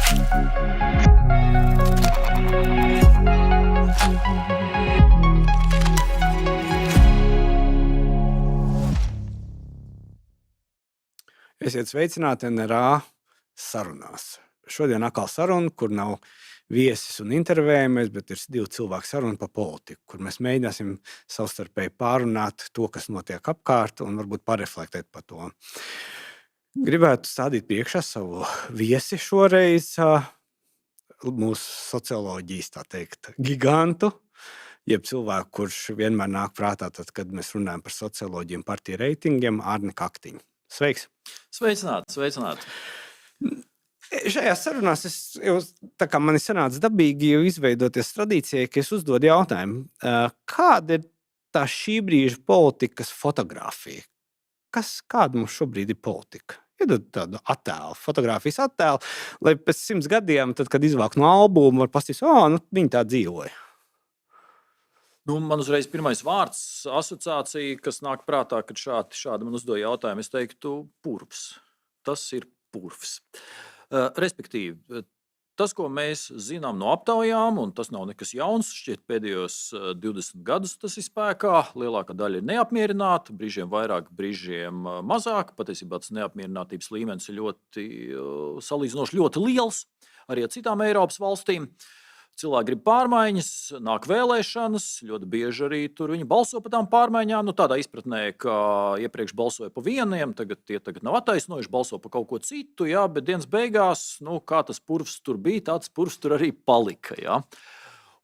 Esiet sveicināti NRA sarunās. Šodien atkal saruna, kur nav viesis un intervējumais, bet ir divu cilvēku saruna par politiku, kur mēs mēģināsim savstarpēji pārunāt to, kas notiek apkārt, un varbūt pareflektēt par to. Gribētu stādīt priekšā savu viesi šoreiz, mūsu socioloģijas, tā teikt, gigantu, jeb cilvēku, kurš vienmēr nāk prātā, tad, kad mēs runājam par socioloģiju un partiju reitingiem, Arni Kaktiņu. Sveiks! Sveicināti! Šajās sarunās tā kā man ir sanācis dabīgi jau izveidoties tradīcijai, ka es uzdodu jautājumu, kāda ir tā šī brīža politikas fotografija? Kāda mums šobrīd ir politika? Iedod tādu attēlu, fotografijas attēlu, lai pēc 100 gadiem, tad, kad izvāk no albuma, var pastīties, viņi tā dzīvoja. Man uzreiz pirmais vārds, asociācija, kas nāk prātā, kad šādi man uzdoja jautājumu, es teiktu purvs. Tas ir purvs. Respektīvi, tas, ko mēs zinām no aptaujām, un tas nav nekas jauns, šķiet pēdējos 20 gadus tas ir spēkā, lielākā daļa ir neapmierināta, brīžiem vairāk, brīžiem mazāk, patiesībā tas neapmierinātības līmenis ir salīdzinoši ļoti liels, arī ar citām Eiropas valstīm. Cilvēki grib pārmaiņas, nāk vēlēšanas, ļoti bieži arī tur viņi balso par tām pārmaiņām. Tādā izpratnē, ka iepriekš balsoja par vieniem, tagad nav attaisnojuši, balso par kaut ko citu, jā, bet dienas beigās, kā tas purvs tur bija, tāds purvs tur arī palika. Jā.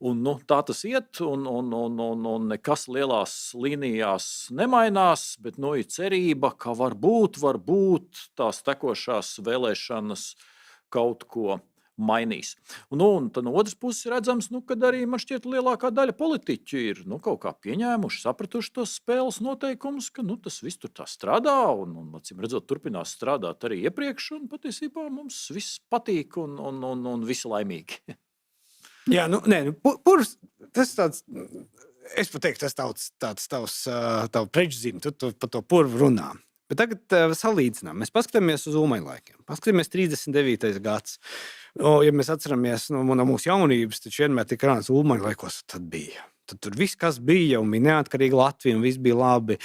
Un, tā tas iet, un nekas lielās līnijās nemainās, bet ir cerība, ka varbūt tās tekošās vēlēšanas kaut ko mainīs. Un tad no otras puses redzams, kad arī man šķiet lielākā daļa politiķu ir kaut kā pieņēmuši, sapratuši tos spēles noteikumus, ka tas viss tur tā strādā un acīm redzot, turpinās strādāt arī iepriekš, un patiesībā mums viss patīk un visi laimīgi. Jā, purvs, tas tāds, es pat teiktu, tas tavs priekšzīme, tu par to purvu runā. Bet tagad salīdzinām. Mēs paskatāmies uz Ulmaņlaikiem. Paskatāmies 39. gads. Ja mēs atceramies no mūsu jaunības, taču vienmēr tika runāts Ulmaņlaikos, tad bija. Tad tur viss, kas bija, un bija neatkarīga Latvija, un viss bija labi.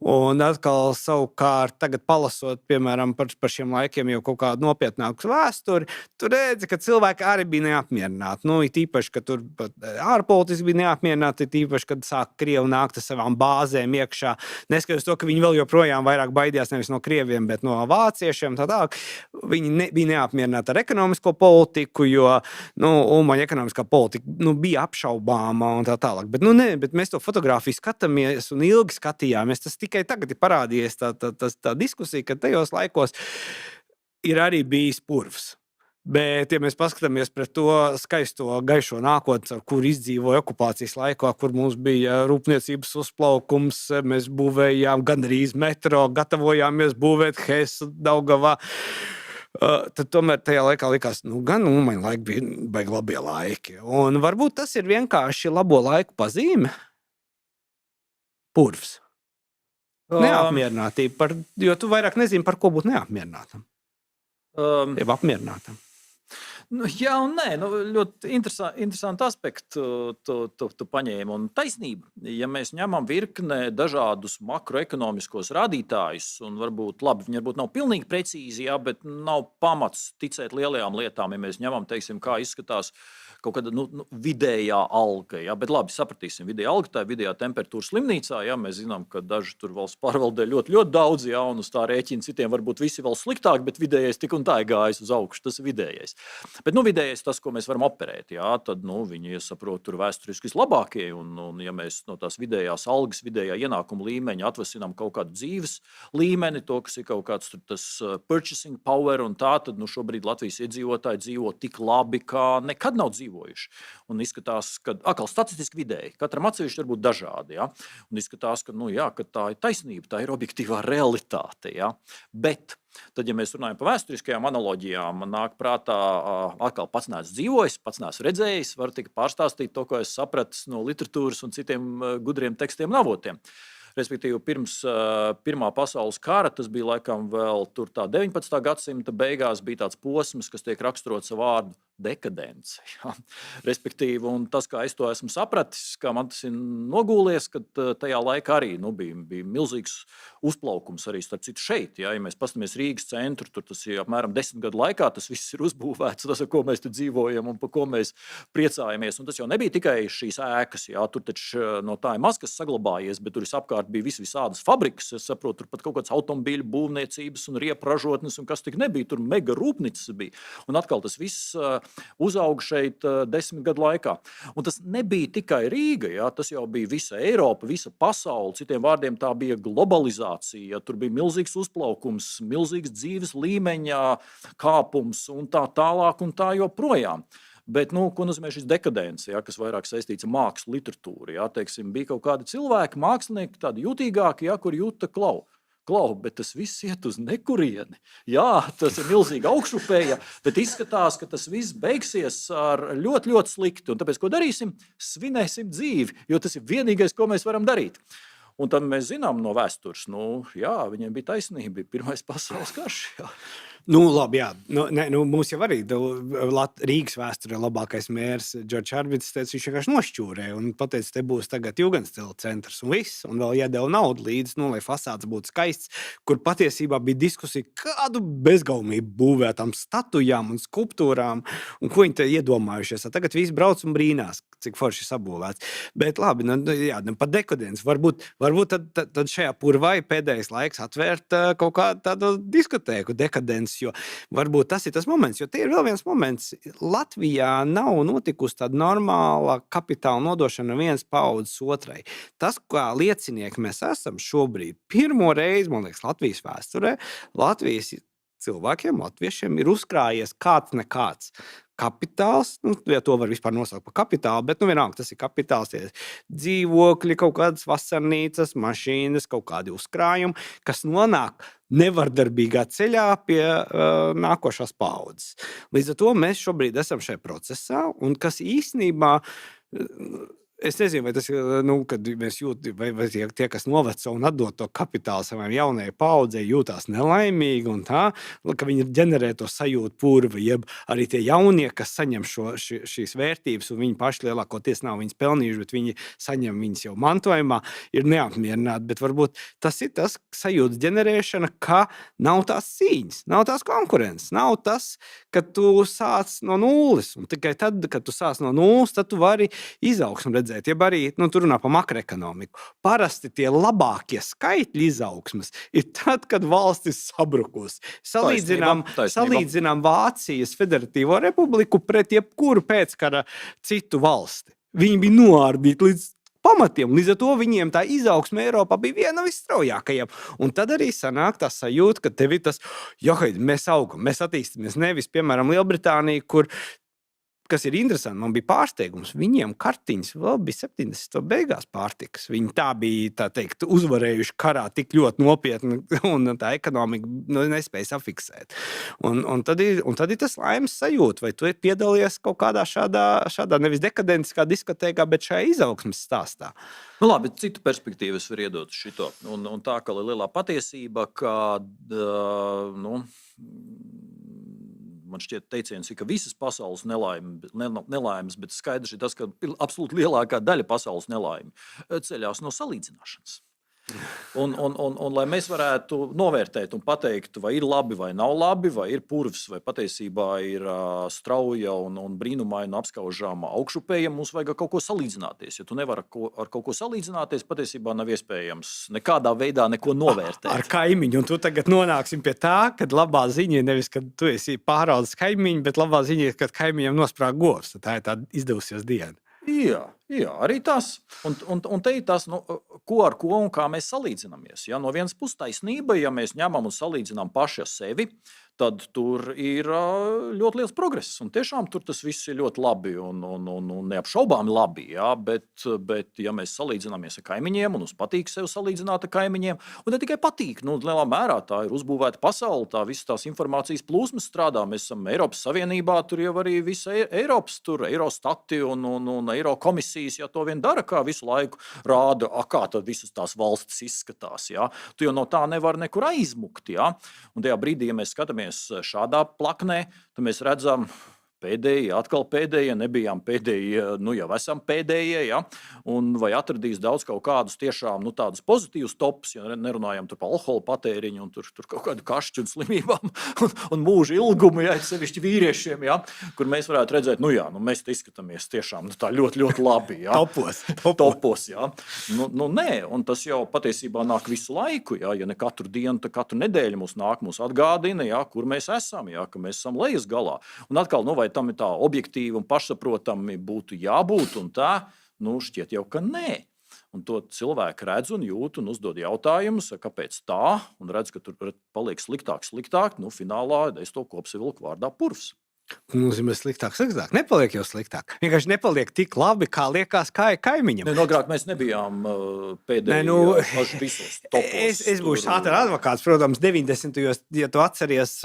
Un atkal savukārt, tagad palasot, piemēram, par šiem laikiem jau kaut kādu nopietnāku vēsturi, tur redzi, ka cilvēki arī bija neapmierināti. It īpaši, ka tur ārpolitiski bija neapmierināti, īpaši, kad sāk Krievi nākt ar savām bāzēm iekšā. Neskatoties to, ka viņi vēl joprojām vairāk baidījās nevis no krieviem, bet no vāciešiem. Viņi bija neapmierināti ar ekonomisko politiku, jo Ulmaņa ekonomiskā politika bija apšaubāma un tā tālāk. Bet mēs to fotografiju skatāmies un ilgi skatījāmies. Tas tikai tagad ir parādījies tā diskusija, ka tajos laikos ir arī bijis purvs. Bet, ja mēs paskatāmies pret to skaisto gaišo nākotni, kur izdzīvoja okupācijas laikā, kur mums bija rūpniecības uzplaukums, mēs būvējām gandrīz metro, gatavojāmies būvēt Hesu, Daugavā. Tad tomēr tajā laikā likās, gan Ulmaņa laiki bija baigi labie laiki. Un varbūt tas ir vienkārši labo laiku pazīme. Purvs. Neapmierinātība, jo tu vairāk nezini, par ko būt neapmierinātam. Jeb apmierinātam. Jā un nē, ļoti interesanti aspekti tu paņēmi un taisnība. Ja mēs ņemam virkne dažādus makroekonomiskos rādītājus, un viņi varbūt nav pilnīgi precīzi, jā, bet nav pamats ticēt lielajām lietām, ja mēs ņemam, teiksim, kā izskatās kaut kāda vidējā alga. Jā, bet labi, sapratīsim, vidējā alga, tā ir vidējā temperatūra slimnīcā. Jā, mēs zinām, ka daži tur valsts pārvaldē ļoti, ļoti daudz, jā, un uz tā rēķina citiem varbūt visi vēl sliktāk, bet vidējais tik un tā ir gājis uz augšu, tas ir vidējais. Bet vidējais tas, ko mēs varam operēt, jā, tad viņi saprot tur vēsturiski vislabākie, un ja mēs no tās vidējās algas, vidējā ienākuma līmeņa atvasinām kaut kādu dzīves līmeni, to, kas ir kaut kāds tas purchasing power un tā, tad šobrīd Latvijas iedzīvotāji dzīvo tik labi, kā nekad nav dzīvojuši. Un izskatās, ka atkal statistiski vidēji, katram atsevišķi var būt dažādi, ja? Un izskatās, ka, ka tā ir taisnība, tā ir objektīvā realitāte, ja? Bet tad, ja mēs runājam par vēsturiskajām analoģijām, nāk prātā atkal pats neesmu dzīvojis, pats neesmu redzējis, var tikai pārstāstīt to, ko es sapratu no literatūras un citiem gudriem tekstiem un avotiem. Respektīvi, pirms Pirmā pasaules kara, tas bija laikam vēl tur tā 19. gadsimta beigās, bija tāds posms, kas tiek raksturots ar vārdu dekadence. Ja. Respektīvi, un tas, kā es to esmu sapratis, kā man tas ir nogūlies, kad tajā laikā arī bija milzīgs uzplaukums arī starp citu šeit. Ja mēs paskatāmies Rīgas centru, tur tas ir apmēram 10 gadu laikā, tas viss ir uzbūvēts, tas, ar ko mēs te dzīvojam un par ko mēs priecājamies. Un tas jau nebija tikai šīs ēkas, ja, tur taču no tā ir maz kas saglabājies, bet tur apkārt bija visādas fabrikas. Es saprotu, tur pat kaut kāds automobīļu būvniecības un riepražotnes un kas tik nebija. Tur mega rūpnīcas bija. Un atkal tas viss uzauga šeit 10 gadu laikā. Un tas nebija tikai Rīga, ja, tas jau bija visa Eiropa, visa pasaule. Citiem vārdiem tā bija globalizācija. Ja, tur bija milzīgs uzplaukums, milzīgs dzīves līmeņa kāpums un tā tālāk un tā joprojām. Bet, ko nozīmē šis dekadence, ja, kas vairāk saistīts ar mākslu, literatūru? Ja, teiksim, bija kaut kādi cilvēki, mākslinieki, tādi jutīgāki, ja, kur jūta klau, bet tas viss iet uz nekurieni. Jā, tas ir milzīgi augšupeja, bet izskatās, ka tas viss beigsies ar ļoti, ļoti slikti. Un tāpēc, ko darīsim? Svinēsim dzīvi, jo tas ir vienīgais, ko mēs varam darīt. Un tad mēs zinām no vēstures, jā, viņiem bija taisnība, bija Pirmais pasaules karš. Jā. Labi, jā. Mums jau arī Rīgas vēsturē labākais mērs Džordžs Arvids teica, viņš vienkārši nošķūrēja un pateica, te būs tagad Jugendstila centrs un viss, un vēl iedeva naudu līdzi, lai fasāds būtu skaists, kur patiesībā bija diskusija, kādu bezgaumību būvēt tam statujām un skulptūrām, un ko viņi te iedomājušies. Tagad visi brauc un brīnās, cik forši sabūvēts. Bet labi, par dekadenci. Varbūt tad šajā purvā ir pēdējais laiks atvērt kaut kādu tādu diskotēku dekadenci. Jo varbūt tas ir tas moments, jo tie ir vēl viens moments. Latvijā nav notikusi tāda normāla kapitāla nodošana vienas paudzes otrai. Tas, kā liecinieki mēs esam šobrīd, pirmo reizi, man liekas, Latvijas vēsturē, Latvijas cilvēkiem, latviešiem ir uzkrājies kāds nekāds kapitāls, ja to var vispār nosaukt par kapitālu, bet vienalga tas ir kapitāls, tie dzīvokļi, kaut kādas vasarnīcas, mašīnas, kaut kādi uzkrājumi, kas nonāk nevardarbīgā ceļā pie nākošās paudzes. Līdz ar to mēs šobrīd esam šajā procesā, un kas īstenībā, es nezinu, vai tas ir, kad mēs jūtam, vai tie, kas noveco un atdod to kapitālu savai jaunajai paudzei, jūtās nelaimīgi un tā, ka viņi ģenerē to sajūtu purvi, jeb arī tie jaunie, kas saņem šīs vērtības, un viņi paši lielākoties nav viņas pelnījuši, bet viņi saņem viņas jau mantojumā, ir neapmierināti. Bet varbūt tas ir tas sajūtas ģenerēšana, ka nav tās cīņas, nav tās konkurences, nav tas, ka tu sāc no nulles, un tikai tad, kad tu sāc no nulles, tad tu vari izaugsmu redzēt. Ja arī tur runā par makroekonomiku. Parasti tie labākie skaitļi izaugsmes ir tad, kad valstis sabrukusi. Salīdzinām Vācijas Federatīvo republiku pret jebkuru pēckara citu valsti. Viņi bija noārdīti līdz pamatiem. Līdz ar to viņiem tā izaugsme Eiropā bija viena no visstraujākajām. Un tad arī sanāk tā sajūta, ka tev ir tas, mēs augam, mēs attīstamies. Nevis, piemēram, Lielbritānija, kas ir interesanti, man bija pārsteigums. Viņiem kartiņas vēl bija 70. beigās pārtikas. Viņi tā bija, tā teikt, uzvarējuši karā tik ļoti nopietni, un tā ekonomika nespēja safiksēt. Un tad ir tas laimes sajūta, vai tu piedalījies kaut kādā šādā nevis dekadentiskā diskotēkā, bet šajā izaugsmes stāstā. Labi, citu perspektīvu es varu iedot šito. Un tā, ka lielā patiesība, ka man šķiet teiciens, ka visas pasaules nelaimes, bet skaidrs ir tas, ka absolūti lielākā daļa pasaules nelaimi ceļās no salīdzināšanas. Un lai mēs varētu novērtēt un pateikt, vai ir labi vai nav labi, vai ir purvs, vai patiesībā ir strauja un brīnumaina apskaužāma augšupeja, mums vajag ar kaut ko salīdzināties. Ja tu nevari ar kaut ko salīdzināties, patiesībā nav iespējams nekādā veidā neko novērtēt. Ar kaimiņu, un tu tagad nonāksim pie tā, kad labā ziņa ir nevis, kad tu esi pāraudzis kaimiņu, bet labā ziņa ir, kad kaimiņam nosprāg govs. Tā ir tāda izdevusies diena. Jā, arī tas. Un te ir tas, ko ar ko un kā mēs salīdzinamies. Ja? No vienas puses taisnība, ja mēs ņemam un salīdzinām paši ar sevi, tad tur ir ļoti liels progress. Un tiešām tur tas viss ir ļoti labi un neapšaubāmi labi. Jā, bet ja mēs salīdzināmies ar kaimiņiem, un mums patīk sevi salīdzināt ar kaimiņiem, un ne tikai patīk, lielā mērā tā ir uzbūvēta pasaule, tā visas tās informācijas plūsmas strādā. Mēs esam Eiropas Savienībā, tur jau arī visa Eiropas, tur Eirostati un Eiro komisijas, ja to vien dara, kā visu laiku rāda, kā tad visas tās valstis izskatās. Jā. Tu jau no tā nevar nekur aizmukt. Jā. Un tajā brīdī, ja mēs skatāmies šādā plaknē, tad mēs redzam pēdējie, atkal pēdējie, nebijām pēdējie, jau esam pēdējie, ja? Un vai atradīs daudz kaut kādus tiešām tādus pozitīvus topus, ja nerunājam par alkohola patēriņu un tur kaut kādu kašķu un slimībām un mūža ilgumu, ja, sevišķi vīriešiem, ja? Kur mēs varētu redzēt, mēs te izskatāmies tiešām tā ļoti, ļoti labi. Ja? Topos, ja? Nē, un tas jau patiesībā nāk visu laiku, ja ne katru dienu, tad katru nedēļu mūs atgādina, ja, kur mēs esam, ja, ka mēs esam lejas galā. Un atkal, vai tam ir tā objektīvi un pašsaprotami būtu jābūt, un tā, šķiet jau, ka nē. Un to cilvēki redz un jūt un uzdod jautājumus, kāpēc tā, un redz, ka tur paliek sliktāk. Finālā es to kopsavilku vārdā purvs. Nozīmē sliktāk. Nepaliek jau sliktāk. Vienkārši nepaliek tik labi, kā liekas kaimiņam. Agrāk mēs nebijām pēdējie visos topos. Es būšu ātri advokāts, protams, 90. ja tu atceries,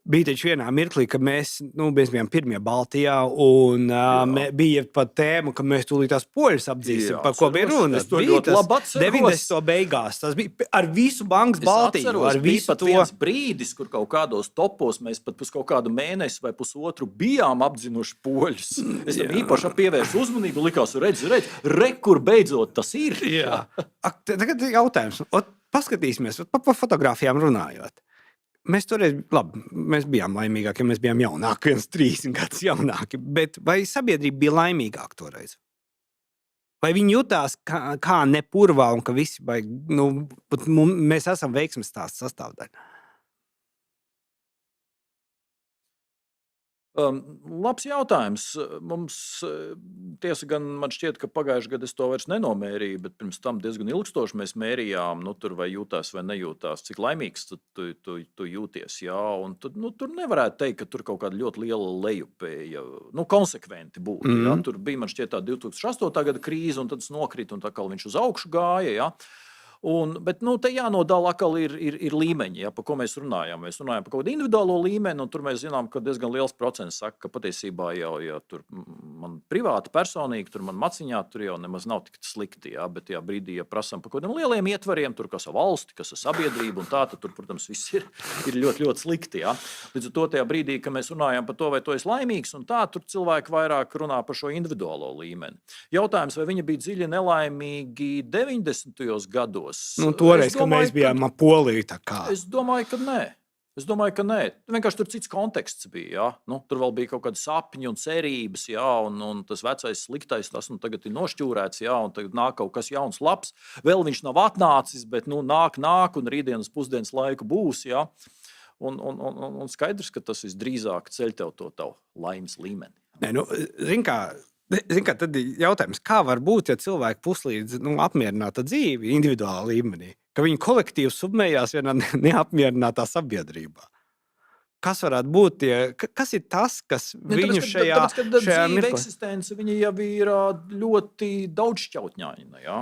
bija taču vienā mirklī, ka mēs bijām pirmie Baltijā, un bija pat tēma, ka mēs tūlīt tās poļus apdzīsim, par ko bija runa. Es to ļoti labi atceros. 90. beigās. Tas bija ar visu Bankas Baltiju. Bija pat viens brīdis, kur kaut kādos topos mēs pat pus kaut kādu mēnesi vai pusotru bijām apdzinuši poļus. Es tam īpaši pievēršu uzmanību, likās, redz, kur beidzot tas ir. Jā. Tagad jautājums. Paskatīsimies, par fotogrāfijām runājot. Mēs toreiz, mēs bijām laimīgāki, ja mēs bijām jaunāki, 30 gadus jaunāki, bet vai sabiedrība bija laimīgāka toreiz? Vai viņi jutās kā nepurvā un ka visi mēs esam veiksmes stāsts sastāvdaļa? Labs jautājums. Mums, tiesa gan, man šķiet, ka pagājušajā gadā es to vairs nenomērīju, bet pirms tam diezgan ilgstoši mēs mērījām, tur vai jūtās vai nejūtās, cik laimīgs tu jūties. Jā, un tur nevarētu teikt, ka tur kaut kāda ļoti liela lejupēja, konsekventi būtu. Jā. Tur bija, man šķiet, tā 2008. Gada krīze, un tad tas nokrita, un tā kā viņš uz augšu gāja. Jā. Bet te jānodala atkal ir līmeņi, ja, par ko mēs runājam. Mēs runājam par kaut kādu individuālo līmeni, un tur mēs zinām, ka diezgan liels procents saka, ka patiesībā jau tur man privāti, personīgi, tur man maciņā, tur jau nemaz nav tik slikti. Ja, bet tajā brīdī, ja prasam par kaut kādiem lieliem ietvariem, tur kas ar valsti, kas ar sabiedrību un tā, tad tur, protams, viss ir ļoti, ļoti slikti. Ja. Līdz ar to tajā brīdī, kad mēs runājam par to, vai tu esi laimīgs, un tā, tur cilvēki vairāk runā par šo individuālo līmeni. Jautājums, vai viņi bija dziļi nelaimīgi 90. gados? Toreiz, kad mēs bijām Poliju, tā kā. Es domāju, ka nē. Vienkārši tur cits konteksts bija. Ja? Tur vēl bija kaut kādi sapņi un cerības, ja? un tas vecais sliktais, tas tagad ir nošķūrēts, ja? Un tagad nāk kaut kas jauns, labs. Vēl viņš nav atnācis, bet nāk, un rītdienas pusdienas laiku būs. Ja? Un skaidrs, ka tas visdrīzāk ceļ tev to tavu laimes līmeni. Zin kā, tad ir jautājums, kā var būt, ja cilvēki puslīdz apmierināta dzīvi individuālā līmenī, ka viņi kolektīvi submējās vienā neapmierinātā sabiedrībā? Kas varētu būt kas ir tas, kas viņu šajā dzīve eksistence, viņa jau ir ļoti daudzšķautņaina. Ja?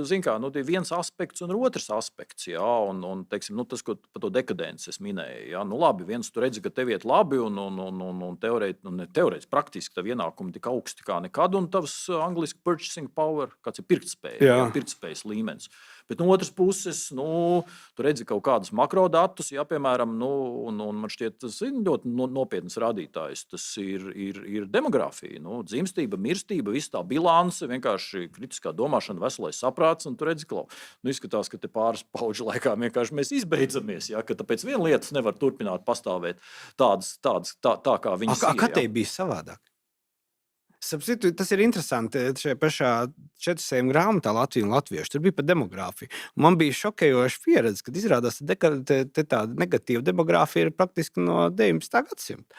Zin kā, ir viens aspekts un otrs aspekts. Ja? Un teiksim, tas, ko par to dekadenci es minēju. Ja? Labi, viens tu redzi, ka tev iet labi un teorētiski, praktiski tavi ienākumi tik augsti kā nekad, un tavs angliski purchasing power, kāds ir pirktspēja, pirktspējas līmenis. Bet no otras puses, tu redzi kaut kādus makrodatus, ja, piemēram, un man šķiet, tas ir ļoti nopietnas rādītājs. Tas ir demogrāfija, dzimstība, mirstība, viss tā bilance, vienkārši kritiskā domāšana, veselais saprāts, un tu redzi, ka izskatās, ka te pāris paudžu laikā vienkārši mēs izbeidzamies, ja, ka tāpēc viena lietas nevar turpināt pastāvēt tādas, tā kā viņas ir. Kā te bija savādāk? Tas ir interesanti. Šajā pašā 400 grāmatā Latvija un latvieši. Tur bija par demogrāfiju. Man bija šokējoša pieredze, kad izrādās, ka tāda negatīva demogrāfija ir praktiski no 19. gadsimta.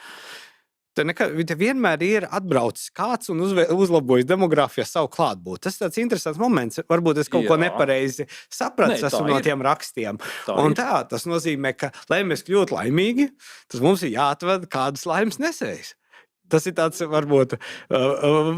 Te vienmēr ir atbraucis kāds un uzlabojis demogrāfijā savu klātbūtni. Tas ir tāds interesants moments. Varbūt es kaut ko nepareizi sapratu no tiem rakstiem. Tas nozīmē, ka, lai mēs kļūtu laimīgi, tas mums ir jāatved kādus laimes nesējus. Tas ir tāds, varbūt,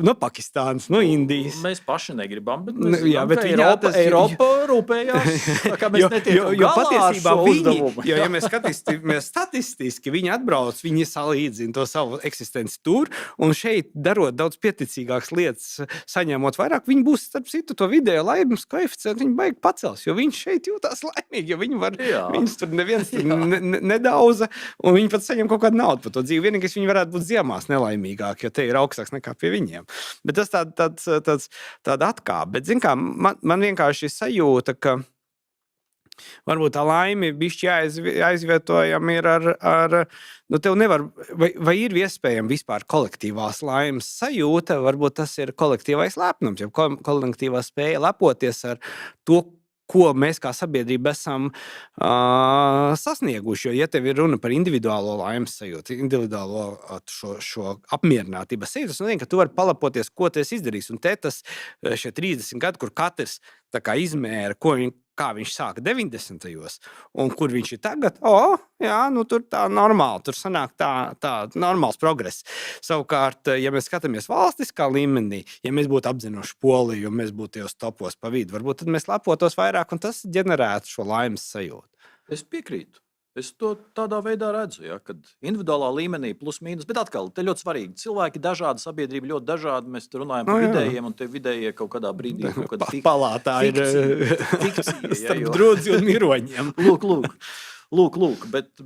no Pakistānas, no Indijas. Mēs paši negribam, bet mēs zinām, ka Eiropa rūpējās, ka mēs netiekam galā ar šo uzdevumu. Ja mēs skatīsimies statistiski, viņi atbrauc, viņi salīdzina to savu eksistenci tur, un šeit, darot daudz pieticīgākas lietas, saņemot vairāk, viņi būs, starp citu, to vidējo laimes koeficientu, viņi baigi pacels, jo viņš šeit jūtās laimīgi, jo viņus tur neviens nedauza, un viņi pat saņem kaut kādu naudu par to dzīvi. Vienīgais viņi varētu būt ziemās laimīgāk, jo te ir augstāks nekā pie viņiem. Bet tas tāda atkāpe. Bet, zin kā, man vienkārši sajūta, ka varbūt tā laime bišķi aizvietojama ir ar tev nevar, vai ir iespējama vispār kolektīvās laimes sajūta, varbūt tas ir kolektīvais lepnums, ja kolektīvā spēja lepoties ar to, ko mēs kā sabiedrība esam sasnieguši. Jo, ja tev ir runa par individuālo laimes sajūtu, individuālo šo apmierinātības sajūtu, tas nozīmē, ka tu vari palapoties, ko tu esi izdarījis. Un te tas šie 30 gadi, kur katrs tā kā izmēra, kā viņš sāka 90. un kur viņš ir tagad, tur tā normāli, tur sanāk tā normāls progress. Savukārt, ja mēs skatāmies valstiskā līmenī, ja mēs būtu apzinoši Poliju, un mēs būtu tajos topos pa vidu, varbūt tad mēs lepotos vairāk, un tas ģenerētu šo laimes sajūtu. Es piekrītu. Es to tādā veidā redzu, ja, kad individuālā līmenī plus mīnus, bet atkal, te ļoti svarīgi. Cilvēki dažādi, sabiedrība ļoti dažādi, mēs te runājam par vidējiem, un te vidējie kaut kādā brīdī kaut kāda palātā fikcija, starp drudzi un miroņiem. Lūk, bet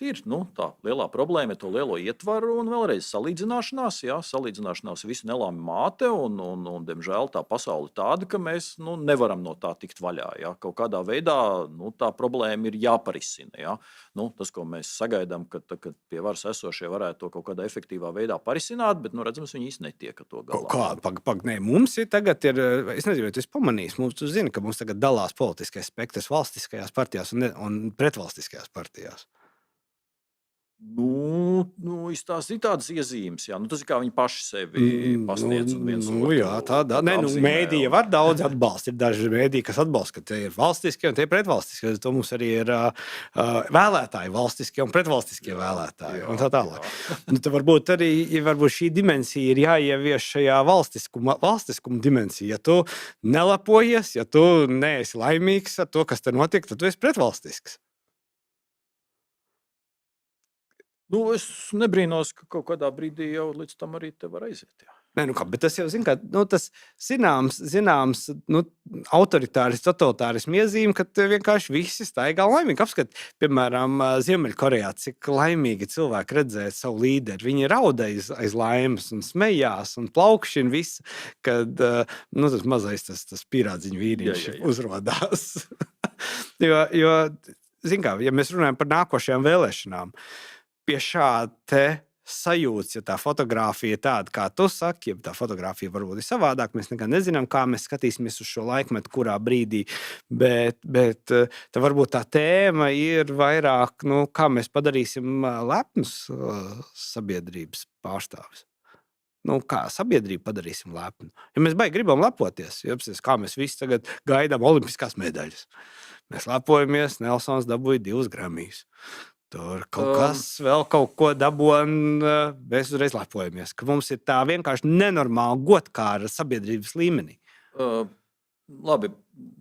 ir tā lielā problēma, to lielo ietvaru un vēlreiz salīdzināšanās visu nelāmi māte, un diemžēl tā pasaule tāda, ka mēs nevaram no tā tikt vaļā. Ja? Kaut kādā veidā tā problēma ir jāparisina. Ja? Tas, ko mēs sagaidām, ka pie varas esošie varētu to kaut kādā efektīvā veidā parisināt, bet, redzams, viņi īsti netiek ar to galā. Nē, mums tagad ir, es nezinu, vai tu esi pamanījis, tu zini, ka mums tagad dalās politiskais spektrs valstiskajās partijās un pretvalstiskajās partijās. Izstāstīt tādas iezīmes, jā. Tas ir kā viņi paši sevi pasniedz un viens otru. Jā, tādā. Mēdīja var daudz atbalsta. Ir daži mēdīji, kas atbalsta, ka te ir valstiskie un te ir pretvalstiskie. To mums arī ir vēlētāji, valstiskie un pretvalstiskie vēlētāji. Un tā tālāk. Tad varbūt šī dimensija ir jāievieš šajā valstiskuma dimensija. Ja tu nelepojies, ja tu neesi laimīgs ar to, kas te notiek, tad tu esi pretvalstisks. Es nebrīnos, ka kaut kādā brīdī jau līdz tam arī te var aiziet. Jā. Bet tas jau tas zināms autoritāris, totalitārismu iezīme, ka vienkārši visi staigā laimīgi. Apskat, piemēram, Ziemeļkorejā, cik laimīgi cilvēki redzēja savu līderi. Viņi raudēja aiz laimes un smējās un plaukšķina visu, kad tas mazais tas pīrādziņu vīriņš uzrodās. jo, ja mēs runājam par nākošajām vēlēšanām, pie šāda sajūta, ja tā fotografija ir tāda, kā tu saki, ja tā fotografija varbūt ir savādāk, mēs nekad nezinām, kā mēs skatīsimies uz šo laikmetu, kurā brīdī, bet tā varbūt tā tēma ir vairāk, kā mēs padarīsim lepnus sabiedrības pārstāvis. Kā sabiedrību padarīsim lepnu. Ja mēs baigi gribam lepoties, kā mēs visi tagad gaidām olimpiskās medaļas. Mēs lepojamies, Nelsons dabūja 2 Grammys. Tur kaut kas vēl kaut ko dabū, un mēs uzreiz lepojamies, ka mums ir tā vienkārši nenormāla godkāra sabiedrības līmenī. Labi,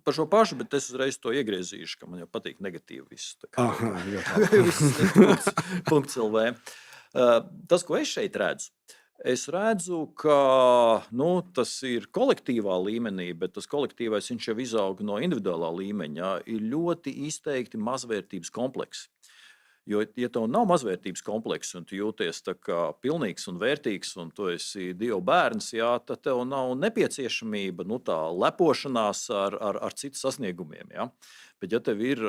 par šo pašu, bet es uzreiz to iegriezīšu, ka man jau patīk negatīvi viss. Punkts LV. Tas, ko es šeit redzu, ka tas ir kolektīvā līmenī, bet tas kolektīvais viņš jau izaug no individuālā līmeņa, ir ļoti izteikti mazvērtības kompleksi. Jo, ja tev nav mazvērtības kompleksa un tu jūties tā kā pilnīgs un vērtīgs un tu esi Dieva bērns, tad tev nav nepieciešamība tā lepošanās ar citu sasniegumiem. Ja? Bet, ja tev ir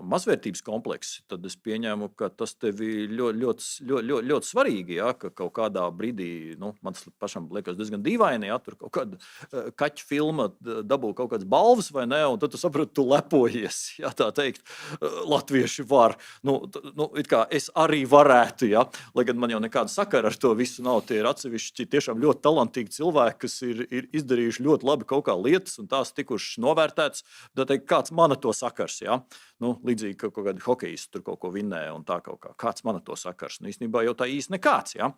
mazvērtības kompleksi, tad es pieņēmu, ka tas tev ir ļoti svarīgi. Ja, ka kaut kādā brīdī, man tas pašam liekas diezgan dīvaini, ja tur kaut kāda kaķa filma dabū kaut kādas balvas, vai ne? Un tad tu saproti, tu lepojies. Ja, tā teikt, latvieši var. It kā es arī varētu, ja, lai gan man jau nekāda sakara ar to visu nav. Tie ir atsevišķi tiešām ļoti talantīgi cilvēki, kas ir izdarījuši ļoti labi kaut kā lietas, un tās tikušas novērtētas. Tad teikt, kāds mana to sakars, ja? Līdzīgi, ka kaut kādi hokejisti tur kaut ko vinnēja un tā kaut kā. Kāds mana to sakars? Īstenībā jau tā īsti nekāds, ja?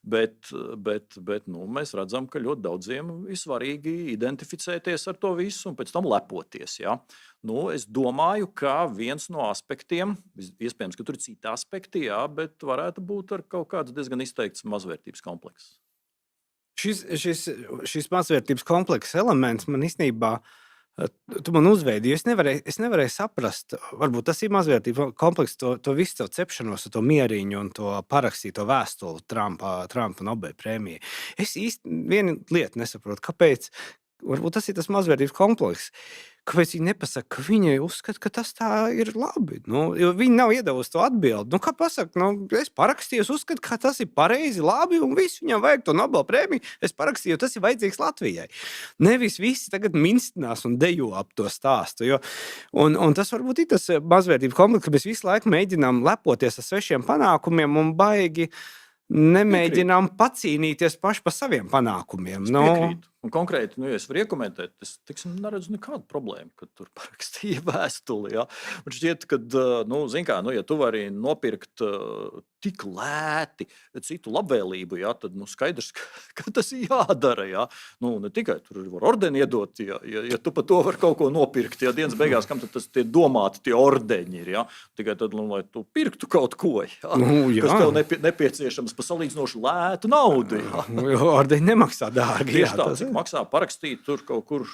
Bet mēs redzam, ka ļoti daudziem ir svarīgi identificēties ar to visu un pēc tam lepoties, ja? Es domāju, ka viens no aspektiem, iespējams, ka tur ir citi aspekti, ja, bet varētu būt ar kaut kāds diezgan izteikts mazvērtības komplekss. Šis mazvērtības komplekss elements man īstenībā, tu man uzveidi, jo es nevarēju saprast, varbūt tas ir mazvērtības komplekss, to visu to cepšanos, to mieriņu un to parakstīto vēstuli Trumpa Nobel prēmijai. Es īsti vienu lietu nesaprotu, kāpēc, varbūt tas ir tas mazvērtības komplekss, kāpēc viņi nepasaka, ka viņi uzskata, ka tas tā ir labi. Jo viņi nav iedevusi to atbildi. Kā pasaka, es parakstīju, uzskatu, ka tas ir pareizi, labi, un visu viņam vajag to Nobel prēmiju. Es parakstīju, tas ir vajadzīgs Latvijai. Nevis visi tagad minstinās un dejo ap to stāstu. Un tas varbūt ir tas mazvērtības komplekss, ka mēs visu laiku mēģinām lepoties ar svešiem panākumiem un baigi nemēģinām pacīnīties paši par saviem panākumiem. Un konkrēti, ja es varu iekomentēt, es neredzu nekādu problēmu, kad tur parakstīja vēstuli. Ja? Man šķiet, ka, ja tu vari nopirkt tik lēti citu labvēlību, ja, tad skaidrs, ka tas ir jādara. Ja? Ne tikai tur var ordeni iedot, ja tu par to vari kaut ko nopirkt, ja dienas beigās, kam tad tas tie domāti tie ordeņi ir. Ja? Tikai tad, lai tu pirktu kaut ko, ja? Kas tev nepieciešams par salīdzinoši lētu naudu. Ja? Ordeņi nemaksā dārgi. Tieši tā, maksā parakstīt tur kaut kur,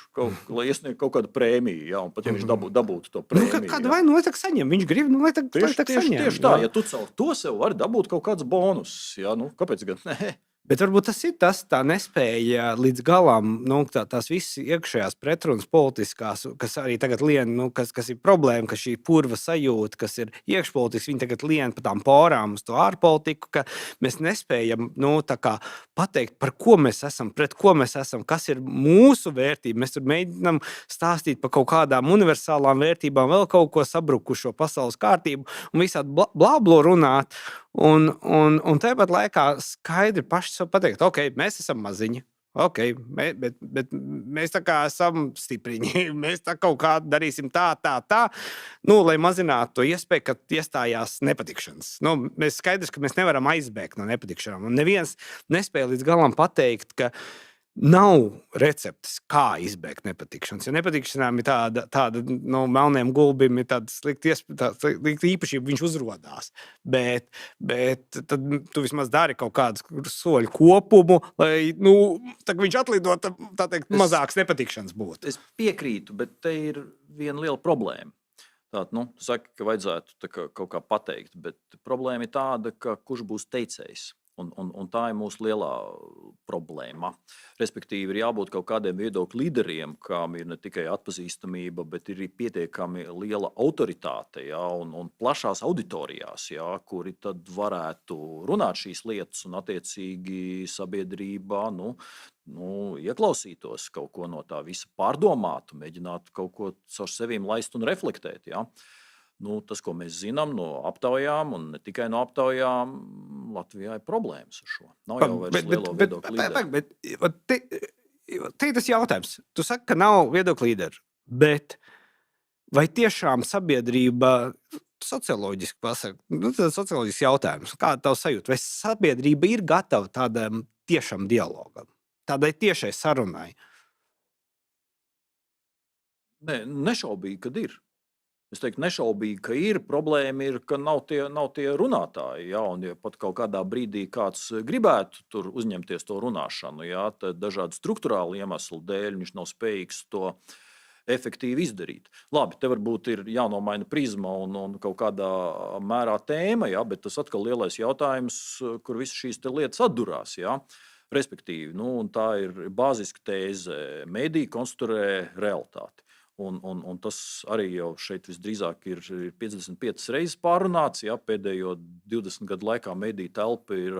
lai iesniegtu kaut kādu prēmiju, ja, un pat ja viņš dabūtu to prēmiju. Kādu vainu lai tak saņem? Viņš grib, lai tak saņem. Tieši tā, ja tu caur to sev vari dabūt kaut kāds bonus, ja, kāpēc gan ne? Bet varbūt tas ir tas, tā nespēja līdz galam, tās visas iekšējās pretrunas politiskās, kas arī tagad lien, kas ir problēma, ka šī purva sajūta, kas ir iekšpolitiski, viņi tagad lien pa tām porām uz to ārpolitiku, ka mēs nespējam, tā kā pateikt, par ko mēs esam, pret ko mēs esam, kas ir mūsu vērtība. Mēs tur mēģinām stāstīt par kaut kādām universālām vērtībām, vēl kaut ko sabrukušo pasaules kārtību un visādi blāblo runāt. Un tāpat laikā skaidri paši sev pateikt, ok, mēs esam maziņi, ok, bet mēs tā kā esam stipriņi, mēs tā kaut kā darīsim tā, lai mazinātu to iespēju, ka iestājās nepatikšanas. Mēs skaidrs, ka mēs nevaram aizbēgt no nepatikšanām, un neviens nespēja līdz galam pateikt, ka nav receptes, kā izbēgt nepatikšanas. Jo nepatikšanām ir tāda melniem gulbim ir tāda slikta īpašība, viņš uzrodās. Bet tad tu vismaz dari kaut kādu soļu kopumu, lai viņš atlidot, tā teikt, mazāks nepatikšanas būtu. Es piekrītu, bet te ir viena liela problēma. Tu saki, ka vajadzētu kaut kā pateikt, bet problēma ir tāda, ka kurš būs teicējs. Un tā ir mūsu lielā problēma. Respektīvi, ir jābūt kaut kādiem viedokļu līderiem, kam ir ne tikai atpazīstamība, bet ir pietiekami liela autoritāte, ja, un plašās auditorijās, ja, kuri tad varētu runāt šīs lietas un attiecīgi sabiedrībā ieklausītos kaut ko no tā visa pārdomātu, mēģinātu kaut ko caur sevīm laist un reflektēt. Ja. Tas, ko mēs zinām no aptaujām, un ne tikai no aptaujām, Latvijā ir problēmas ar šo. Nav jau vairs lielo viedokļu līderu. Te ir tas jautājums. Tu saki, ka nav viedokļu līderu, bet vai tiešām sabiedrība socioloģiski pasaka, socioloģisks jautājums, kāda tavu sajūta, vai sabiedrība ir gatava tādam tiešam dialogam, tādai tiešai sarunai? Nešaubīgi, kad ir. Es teiktu, nešaubīgi, ka ir problēma, ka nav tie runātāji. Ja, un ja pat kaut kādā brīdī kāds gribētu tur uzņemties to runāšanu, ja, tad dažādu struktūrālu iemeslu dēļ viņš nav spējīgs to efektīvi izdarīt. Labi, te varbūt ir jānomaina prizma un kaut kādā mērā tēma, ja, bet tas atkal lielais jautājums, kur visas šīs lietas atdurās. Ja. Respektīvi, tā ir bāziska tēze. Mediji konstruē realitāti. Un tas arī jau šeit visdrīzāk ir 55 reizes pārunāts. Ja, pēdējo 20 gadu laikā mediju telpa ir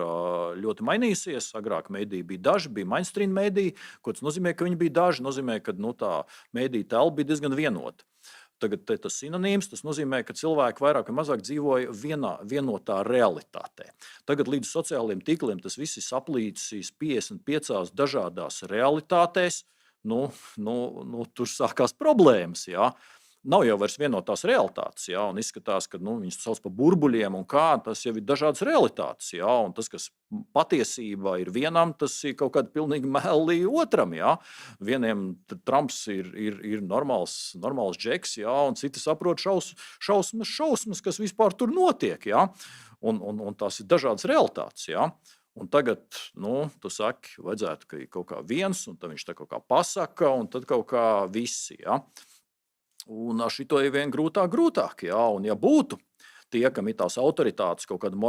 ļoti mainījusies. Agrāk mediji bija daži, bija mainstream mediji. Ko tas nozīmē, ka viņi bija daži? Nozīmē, ka tā mediju telpa bija diezgan vienota. Tagad tas sinonīms, tas nozīmē, ka cilvēki vairāk vai mazāk dzīvoja vienotā realitātē. Tagad līdz sociālajiem tīkliem tas viss ir saplīsis 55 dažādās realitātēs. Tur sākās problēmas. Ja? Nav jau vairs vienotās realitātes. Ja? Un izskatās, ka viņas sauc par burbuļiem un kā. Tas jau ir dažādas realitātes. Ja? Un tas, kas patiesībā ir vienam, tas ir kaut kāda pilnīgi meli otram. Ja? Vieniem Trumps ir normāls džeks, ja? Un citi saprot šausmas, kas vispār tur notiek. Ja? Un tās ir dažādas realitātes. Ja? Un tagad, tu saki, vajadzētu, ka ir kaut kā viens, un tad viņš tā kaut kā pasaka, un tad kaut kā visi. Ja? Un šito ir vien grūtāk. Ja? Un ja būtu tie, kam ir tās autoritātes, kaut kādi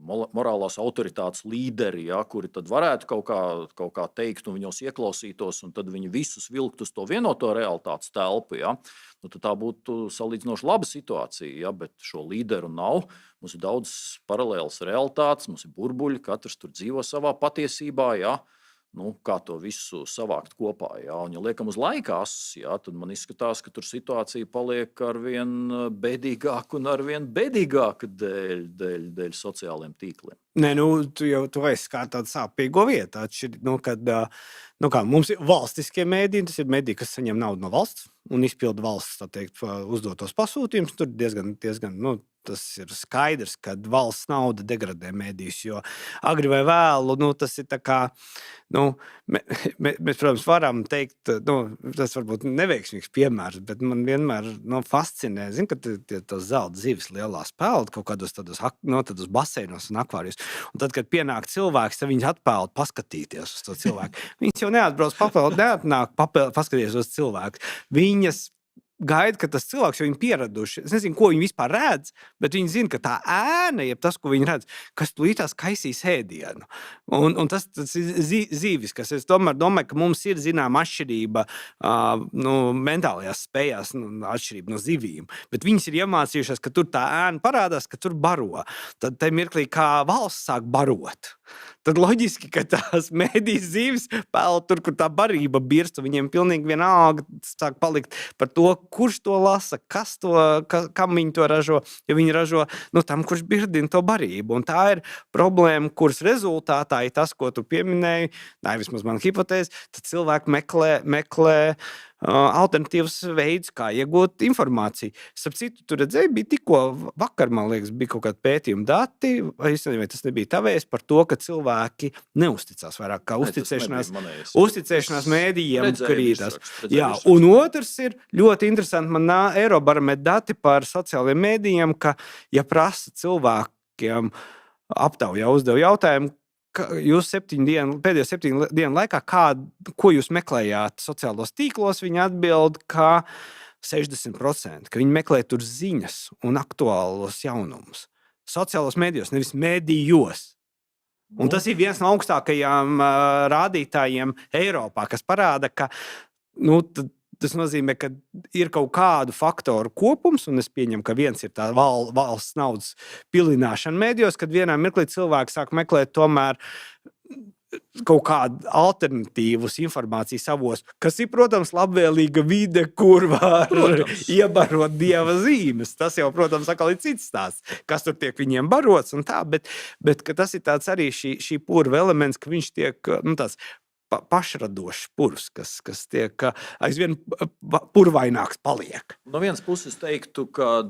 morālās autoritātes līderi, ja, kuri tad varētu kaut kā teikt, un viņos ieklausītos, un tad viņi visus vilkt uz to vienoto realitātes telpu, ja, tad tā būtu salīdzinoši laba situācija, ja, bet šo līderu nav. Mums ir daudz paralēlas realitātes, mums ir burbuļi, katrs tur dzīvo savā patiesībā, ja. Kā to visu savākt kopā. Ja? Un, ja liekam uz laikās, ja, tad man izskatās, ka tur situācija paliek arvien bēdīgāka un arvien bēdīgāka dēļ sociālajiem tīkliem. Nē, tu esi kā tāda sāpīgo vieta. Kad mums ir valstiskie mēdīji, tas ir mēdīji, kas saņem naudu no valsts un izpilda valsts, tā teikt, uzdotos pasūtījumus. Tur diezgan tas ir skaidrs, ka valsts nauda degradē mēdījus, jo agri vai vēlu, tas ir tā kā, mēs, protams, varam teikt, tas varbūt neveiksmīgs piemērs, bet man vienmēr fascinē, zinu, ka tas zelta zivis lielās peld kaut kādos tādos baseinos un akvārijos. Un tad, kad pienāk cilvēks, tad viņas atpeld paskatīties uz to cilvēku. Viņas jau neatbrauc neatnāk paskatīties uz cilvēku. Viņas gaida, ka tas cilvēks jau ir pieraduši. Es nezinu, ko viņi vispār redz, bet viņi zina, ka tā ēna, jeb tas, ko viņi redz, kas tūlītās kaisīs ēdienu. Un tas ir zīvis, kas es tomēr domāju, ka mums ir zināma atšķirība mentālajās spējās, atšķirība no zivīm. Bet viņas ir iemācījušās, ka tur tā ēna parādās, ka tur baro. Tad tajā mirklī, kā valsts sāk barot, tad loģiski, ka tās mēdīs zīves pēl tur, kur tā barība birst, un viņiem pilnīgi vienalga sāk palikt par to, kurš to lasa, kam viņi to ražo, ja viņi ražo tam, kurš birdina to barību. Un tā ir problēma, kuras rezultātā ir tas, ko tu pieminēji, vismaz man hipotēze, tad cilvēki meklē alternatīvas veidus, kā iegūt informāciju. Starp citu, tu redzēji, bija tikko vakar, man liekas, bija kaut kādi pētījumi dati, vai tas nebija tavējs par to, ka cilvēki neusticās vairāk, kā uzticēšanās mēdījiem krītās. Jā, un otrs ir ļoti interesanti, man Eirobarometra dati par sociālajiem mēdījiem, ka, ja prasa cilvēkiem aptaujā uzdeva jautājumu, jūs pēdējo 7 dienu laikā, ko jūs meklējāt sociālos tīklos, viņi atbild, ka 60%, ka viņi meklē tur ziņas un aktuālos jaunumus. Sociālos mēdījos, nevis mēdījos. Un tas ir viens no augstākajiem rādītājiem Eiropā, kas parāda, ka tas nozīmē, ka ir kaut kādu faktoru kopums, un es pieņemu, ka viens ir tā valsts naudas pilināšana mēdījos, kad vienā mirklī cilvēki sāk meklēt tomēr kaut kādu alternatīvus informācijas avos, kas ir, protams, labvēlīga vide, kur var iebarot dieva zīmes. Tas jau, protams, atkal ir cits stāsts, kas tur tiek viņiem barots un tā, bet ka tas ir tāds arī šī purva elements, ka viņš tiek, tāds pašradošs purvs, kas tiek aizvien purvaināks paliek. No vienas puses teiktu, ka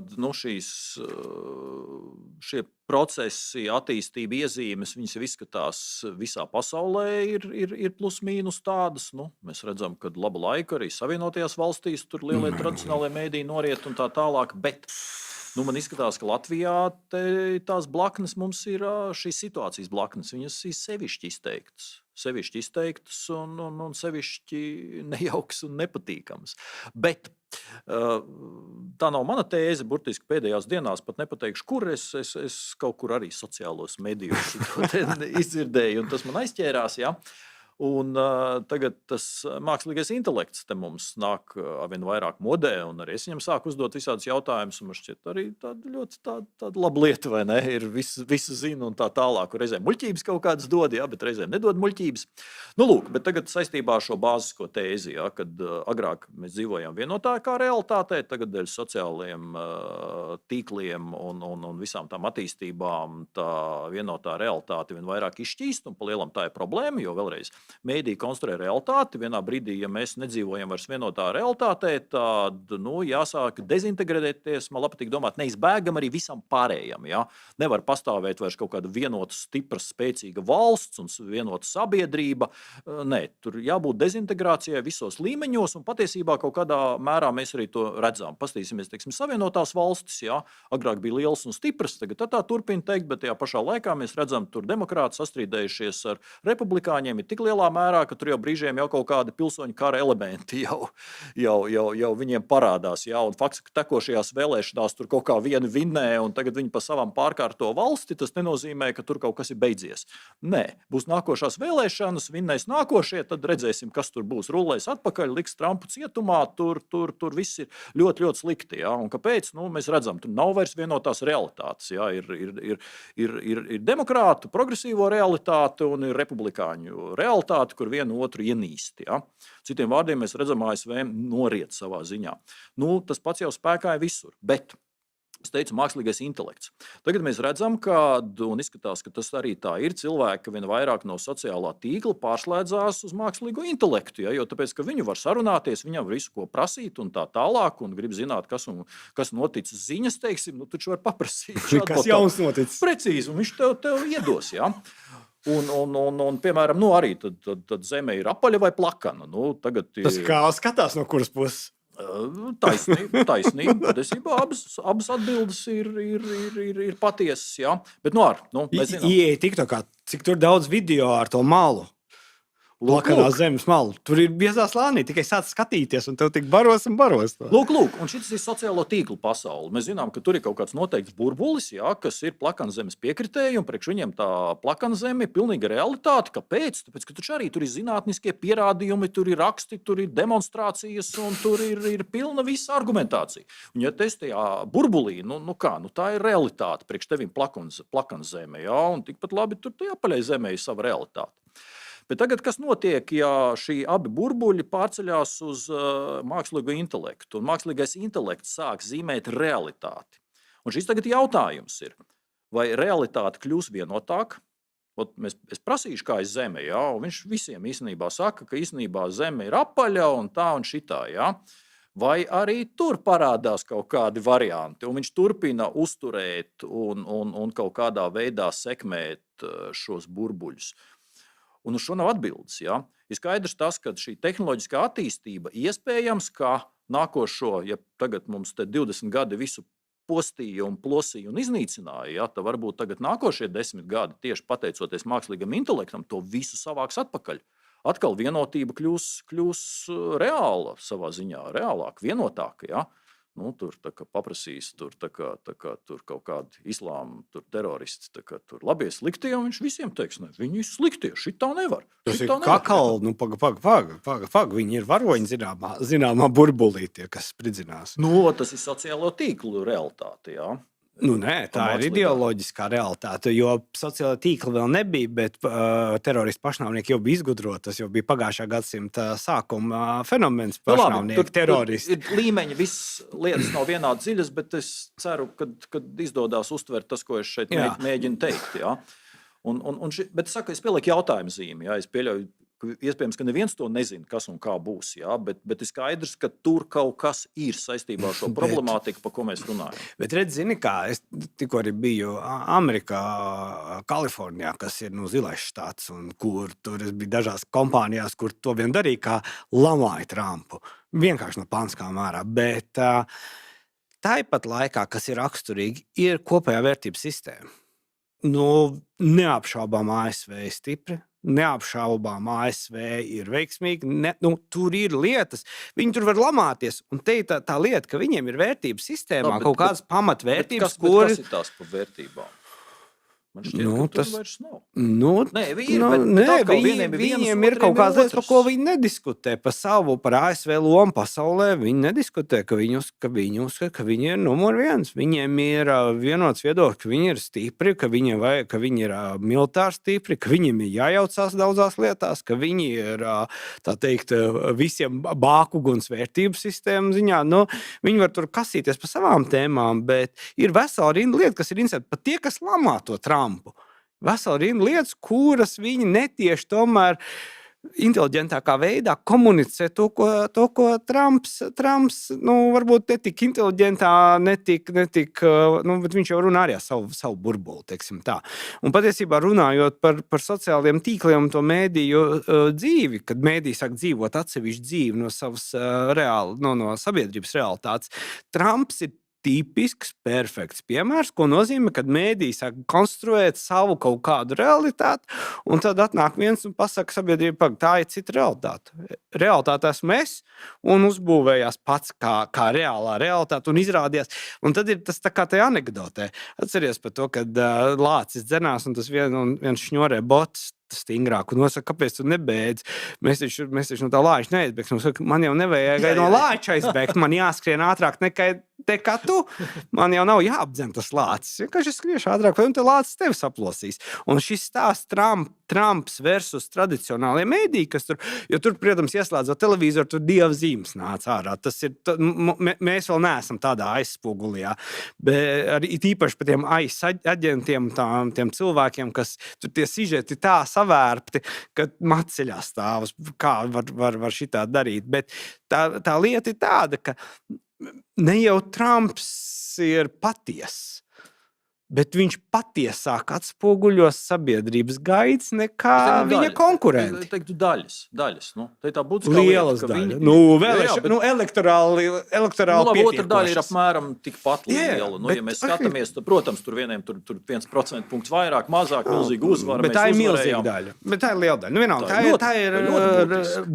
šie procesi, attīstība, iezīmes, viņas jau izskatās visā pasaulē ir plus mīnus tādas. Mēs redzam, ka laba laika arī Savienotajās valstīs tur lielie tradicionālie mēdīji noriet un tā tālāk, bet man izskatās, ka Latvijā tās blaknes mums ir šīs situācijas blaknes, viņas ir sevišķi izteiktas un sevišķi nejauks un nepatīkams. Bet tā nav mana tēze, burtiski pēdējās dienās pat nepateikšu, kur es kaut kur arī sociālos medijos izdzirdēju, un tas man aizķērās, ja. Un tagad tas mākslīgais intelekts te mums nāk arvien vairāk modē, un arī es viņam sāku uzdot visādus jautājumus, un man šķiet arī tāda ļoti tāda laba lieta, vai ne? Ir visu zina un tā tālāk, un reizēm muļķības kaut kādas dod, jā, bet reizēm nedod muļķības. Nu, lūk, bet tagad saistībā ar šo bāzisko tēzi, jā, kad agrāk mēs dzīvojām vienotākā realitātē, tagad dēļ sociālajiem tīkliem un visām tām attīstībām tā vienotā realitāte vien vairāk izšķīst, un pa lielam tā ir problēma, jo vēlreiz mēdī konstruē realitāti. Vienā brīdī, ja mēs nedzīvojam vairs vienotā realitātē, tad jāsāk dezintegrēties, man patīk domāt, neizbēgam arī visam pārējam. Ja? Nevar pastāvēt vairs kaut kāda vienota, stipra, spēcīga valsts un vienota sabiedrība. Nē, tur jābūt dezintegrācijai visos līmeņos, un patiesībā kaut kādā mērā mēs arī to redzam. Pastīsimies, teiksim, Savienotās valstis, ja? Agrāk bija liels un stiprs, tagad tā turpina teikt, bet tajā pašā laikā mēs redzam, tur demokrāti sastrīdējušies ar republikāņiem ir tik lielā mērā, ka tur jau brīžiem jau kaut kādi pilsoņu kara elementi jau viņiem parādās. Ja? Un faktiski tekošajās vēlēšanās tur kaut kā vieni vinnē, un tagad viņi pa savām pārkārto valsti, tas nenozīmē, ka tur kaut kas ir beidzies. Nē, būs nākošās vēlēšanas, vinnēs nākošie, tad redzēsim, kas tur būs. Rullēs atpakaļ, liks Trumpu cietumā, tur viss ir ļoti, ļoti slikti. Ja? Un kāpēc? Mēs redzam, tur nav vairs vienotās realitātes. Ja? Ir demokrātu, progresīvo realitāte un ir republikāņu realitāte, kur vienu otru ienīst. Ja? Citiem vārdiem mēs redzam, ASV noriet savā ziņā. Tas pats jau spēkā ir visur. Bet es teicu, mākslīgais intelekts. Tagad mēs redzam, un izskatās, ka tas arī tā ir, cilvēki vien vairāk no sociālā tīkla pārslēdzās uz mākslīgo intelektu, ja? Jo tāpēc, ka viņu var sarunāties, viņam visu ko prasīt un tā tālāk, un grib zināt, kas noticis ziņas, teiksim, taču var paprasīt. Kas jauns noticis? Precīzi, un viņš tev iedos, ja? Un piemēram, arī tad zeme ir apaļa vai plakana. Tagad tas kā skatās no kuras puses? Taisnība. Patiesībā abas atbildes ir patiesas. Ja? Bet mēs zinām. Ieej TikTokā, cik tur daudz video ar to malu. Plakanā zemes malu. Tur ir biezā slānī, tikai sāc skatīties, un tev tik baros un baros. Lūk, un šis ir sociālo tīklu pasaule. Mēs zinām, ka tur ir kaut kāds noteikts burbulis, ja, kas ir plakana zemes piekritēji, un priekš viņiem tā plakana zeme ir pilnīga realitāte. Kāpēc? Tāpēc, ka tur ir zinātniskie pierādījumi, tur ir raksti, tur ir demonstrācijas, un tur ir pilna visa argumentācija. Un ja tajā burbulī, tā ir realitāte priekš tevim plakana zeme, ja, un tikpat labi tur tajā paļai zemē ir sava realitāte. Bet tagad, kas notiek, ja šī abi burbuļi pārceļās uz mākslīgo intelektu, un mākslīgais intelekts sāk zīmēt realitāti? Un šis tagad jautājums ir, vai realitāte kļūs vienotāka? Es prasīšu, kā ir zeme, ja? Un viņš visiem īstenībā saka, ka īstenībā zeme ir apaļa un tā un šitā. Ja? Vai arī tur parādās kaut kādi varianti, un viņš turpina uzturēt un kaut kādā veidā sekmēt šos burbuļus. Un uz šo nav atbildes. Ja? Ir skaidrs tas, ka šī tehnoloģiskā attīstība iespējams, ka nākošo, ja tagad mums te 20 gadi visu postīja un plosīja un iznīcināja, ja, tad varbūt tagad nākošie 10 gadi tieši pateicoties mākslīgam intelektam to visu savāks atpakaļ. Atkal vienotība kļūs reāla savā ziņā, reālāk, vienotāka. Ja? Tur paprasīs, tur kaut kādi islāma teroristi, tur labie sliktie, un viņš visiem teiks, ne, viņi ir sliktie, šitā nevar. Tas ir kakali, paga, viņi ir varoņi zināmā burbulī, tie, kas spridzinās. Tas ir sociālo tīklu realitāte, jā. Nē, tā ir ideoloģiskā realitāte, jo sociālā tīkla vēl nebija, bet teroristu pašnāvnieki jau bija izgudroti. Tas jau bija pagājušā gadsimta sākuma fenomens. Pašnāvnieki, teroristi. Ir līmeņi, visas lietas nav vienādi dziļas, bet es ceru, ka izdodas uztvert tas, ko es šeit mēģinu teikt. Ja? Bet es pielieku jautājumu zīmi. Ja? Es pieļauju, iespējams, ka neviens to nezina, kas un kā būs. Ja? Bet ir skaidrs, ka tur kaut kas ir saistībā ar šo problemātiku, par ko mēs runājam. Bet redz, zini kā, es tikko arī biju Amerikā, Kalifornijā, kas ir zilais štāts, un kur tur es biju dažās kompānijās, kur to vien darīja, kā lamāja Trumpu. Vienkārši no panskām ārā. Bet tāpat laikā, kas ir raksturīgi, ir kopējā vērtības sistēma. Neapšaubām ASV ir stipri. Neapšaubām ASV ir veiksmīgi. Tur ir lietas, viņi tur var lamāties. Un te ir tā lieta, ka viņiem ir vērtības sistēmā kaut kādas pamatvērtības, kas ir tās par vērtībām? Man šķiet, ka tas vairs nav. Nē, viņiem ir kaut kādas lietas, par ko viņi nediskutē. Par savu, par ASV lomu pasaulē viņi nediskutē, ka viņi uzskata, ka viņi ir numur viens. Viņiem ir vienots viedoklis, ka viņi ir stipri, ka viņi ir militāri stipri, ka viņiem ir jājaucās daudzās lietās, ka viņi ir, tā teikt, visiem bākuguns vērtību sistēmu ziņā. Viņi var tur kasīties par savām tēmām, bet ir vesela rinda lieta, kas ir interesanti. Pat tie, kas lamā to Trumpu. Vesela rinda lietas, kuras viņi netieši tomēr inteliģentākā veidā komunicē to, ko Trumps varbūt netik inteliģentā, bet viņš jau runā arī ar savu burbuli, teiksim tā. Un patiesībā runājot par sociālajiem tīkliem un to mēdīju dzīvi, kad mēdīji sāk dzīvot atsevišķu dzīvi no savas no sabiedrības realitātes, Trumps ir tipisks, perfekts piemērs, ko nozīmē, kad mēdīji sāk konstruēt savu kaut kādu realitāti, un tad atnāk viens un pasaka sabiedrība, tā ir cita realitāte. Realitāte esmu es, un uzbūvējās pats kā reālā realitāte, un izrādījās. Un tad ir tas tā kā tajā anekdotē. Atceries par to, kad lācis dzenās, un tas viens šņorē bots stingrāk, un nosaka, kāpēc tu nebeidz? Mēs taču no tā lāča neizbēgsim. Man jau nevajag no lāča aizbēgt, man jāskrien ātrāk nekā tu. Man jau nav jāapdzen tas lācis. Vienkārši es skriešu ātrāk, un te lācis tevi saplosīs. Un šis stāsts Trumps versus tradicionālie mēdīji, kas tur, protams, ieslēdzot televizoru, tur dieva zīmes nāca ārā. Tas ir, mēs vēl neesam tādā aizspogulijā. Bet arī īpaši par tiem aģentiem, tiem cilvēkiem, kas tur tie sižeti tā savērpti, ka maceļā stāvas, kā var šitā darīt. Bet tā lieta ir tāda, ka ne jau Trumps ir patiess, bet viņš patiesāk atspoguļo sabiedrības gaidas nekā viņa konkurenti. Es teiktu daļas. Tā ir tā būtiskā lielas lieta, daļas. Elektorāli otra daļa ir apmēram tikpat liela. Ja mēs skatāmies, tad, protams, tur vieniem tur 1% punkts vairāk, mazāk, milzīga uzvara. Bet tā ir milzīga daļa. Bet tā ir liela daļa. Vienalga, tā ir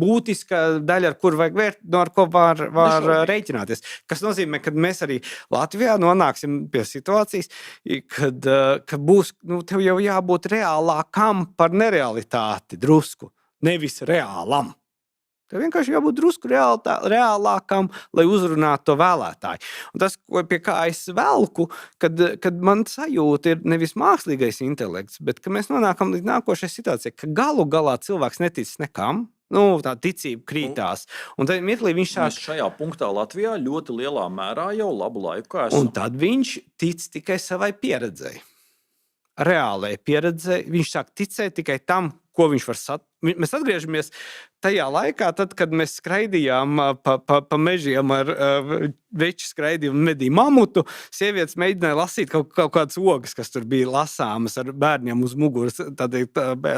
būtiska daļa, ar ko var rēķināties. Kas nozīmē, ka mēs arī Latvijā nonāksim pie situācijas, kad būs, tev jau jābūt reālākam par nerealitāti drusku, nevis reālam. Tev vienkārši jābūt drusku reālākam, lai uzrunātu to vēlētāju. Un tas, pie kā es velku, kad man sajūta ir nevis mākslīgais intelekts, bet ka mēs nonākam līdz nākošai situācijai, ka galu galā cilvēks netic nekam, tā ticība krītās. Un tad mirklī viņš sāk... Mēs šajā punktā Latvijā ļoti lielā mērā jau labu laiku esam. Un tad viņš tic tikai savai pieredzei. Reālai pieredzei. Viņš sāk ticēt tikai tam, ko viņš var Mēs atgriežamies tajā laikā, tad, kad mēs skraidījām pa mežiem ar veči skraidījumu un medīju mamutu, sievietes mēģināja lasīt kaut kādas ogas, kas tur bija lasāmas ar bērniem uz muguras,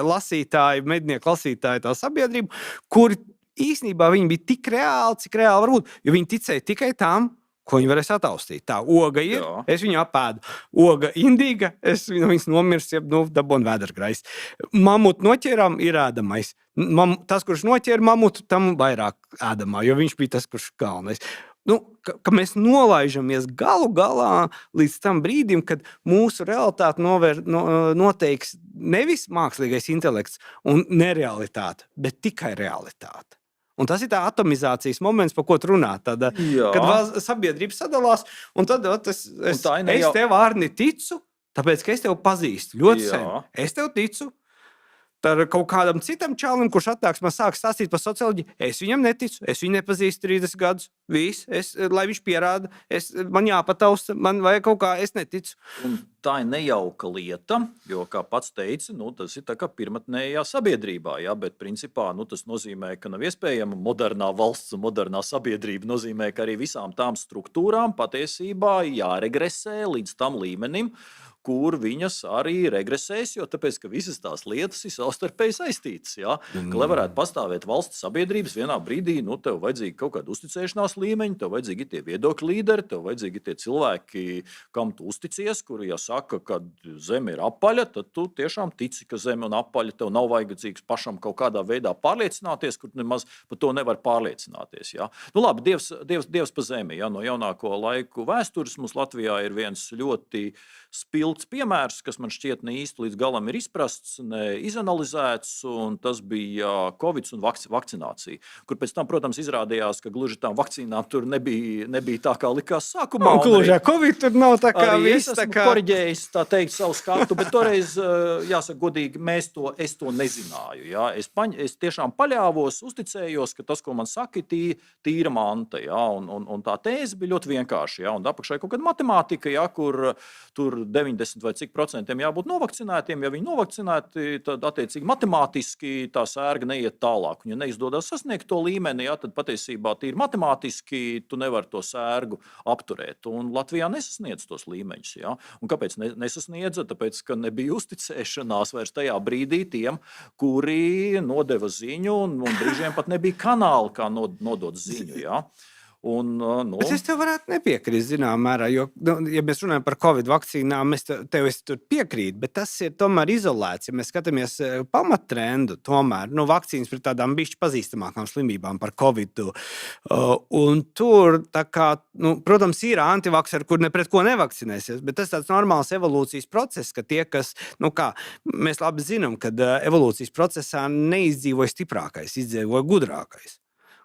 lasītāji, mednieku lasītāji, tā sabiedrība, kuri īsnībā viņi bija tik reāli, cik reāli var būt, jo viņi ticēja tikai tam, ko viņi varēs ataustīt. Tā oga ir, es viņu apēdu. Oga indīga, viņas nomirs, dabon vēdergrais. Mamutu noķērām, ir ēdamais. Tas, kurš noķēra mamutu, tam vairāk ēdamā, jo viņš bija tas, kurš galvenais. Ka mēs nolaižamies galu galā līdz tam brīdim, kad mūsu realitāti noteiks nevis mākslīgais intelekts un nerealitāte, bet tikai realitāte. Un tas ir tā atomizācijas moments, par ko tu runā. Kad sabiedrība sadalās, un tad es tev, Arni, ticu, tāpēc, ka es tev pazīstu ļoti sen. Es tev ticu. Tad kaut kādam citam čalim, kurš atnāks man sāk stāstīt par socioloģiju, es viņam neticu, es viņu nepazīstu 30 gadus. Lai viņš pierāda, man jāpatausta, man vajag kaut kā, es neticu. Un tā ir nejauka lieta, jo, kā pats teici, tas ir tā kā pirmatnējā sabiedrībā, bet principā tas nozīmē, ka nav iespējama modernā valsts un modernā sabiedrība. Nozīmē, ka arī visām tām struktūrām patiesībā jāregresē līdz tam līmenim, kur viņas arī regresēs, jo tāpēc, ka visas tās lietas ir savstarpēji saistītas. Ja? Ka, lai varētu pastāvēt valsts sabiedrības, vienā brīdī tev vajadzīgi kaut kāda uzticēšanās līmeņa, tev vajadzīgi tie viedokļu līderi, tev vajadzīgi tie cilvēki, kam tu uzticies, kuri ja saka, ka zeme ir apaļa, tad tu tiešām tici, ka zeme un apaļa, tev nav vajadzīgs pašam kaut kādā veidā pārliecināties, kur nemaz par to nevar pārliecināties. Ja? Labi, Dievs pa zemi. Ja? No jaunāko laiku vēstures mums Latvijā ir viens ļoti spilgts piemērs, kas man šķiet ne īsti līdz galam ir izprasts, ne izanalizēts, un tas bija Covid un vakcinācija, kur pēc tam, protams, izrādījās, ka gluži tām vakcīnām tur nebija tā, kā likās sākumā. Gluži Covid tur nav tā kā viss. viss. Es esmu koriģējis, tā teikt, savu skatu, bet toreiz, jāsaka godīgi, es to nezināju. Ja? Es tiešām paļāvos, uzticējos, ka tas, ko man saka, ir tīra manta. Ja? Un tā tēze bija ļoti vienkārša. Ja? Un apakšai kaut kāda matemātika, ja? Kur tur 90 vai cik procentiem jābūt novakcinētiem. Ja viņi novakcinēti, tad attiecīgi matemātiski tā sērga neiet tālāk. Un, ja neizdodas sasniegt to līmeni, ja, tad patiesībā tīri matemātiski tu nevari to sērgu apturēt. Un Latvijā nesasniedz tos līmeņus. Ja? Un kāpēc nesasniedza? Tāpēc, ka nebija uzticēšanās vairs tajā brīdī tiem, kuri nodeva ziņu, un brīžiem pat nebija kanāli, kā nodot ziņu. Ja? Bet es tev varētu nepiekrist, zināmā mērā, jo, ja mēs runājam par Covid vakcīnām, es tev tur piekrītu, bet tas ir tomēr izolēts. Ja mēs skatāmies pamattrendu, tomēr vakcīnas pret tādām bišķi pazīstamākām slimībām par Covid. Un tur, tā kā, protams, ir antivakseri, kur ne pret ko nevakcinēsies, bet tas tāds normāls evolūcijas process, ka tie, kas, mēs labi zinām, ka evolūcijas procesā neizdzīvoja stiprākais, izdzīvoja gudrākais.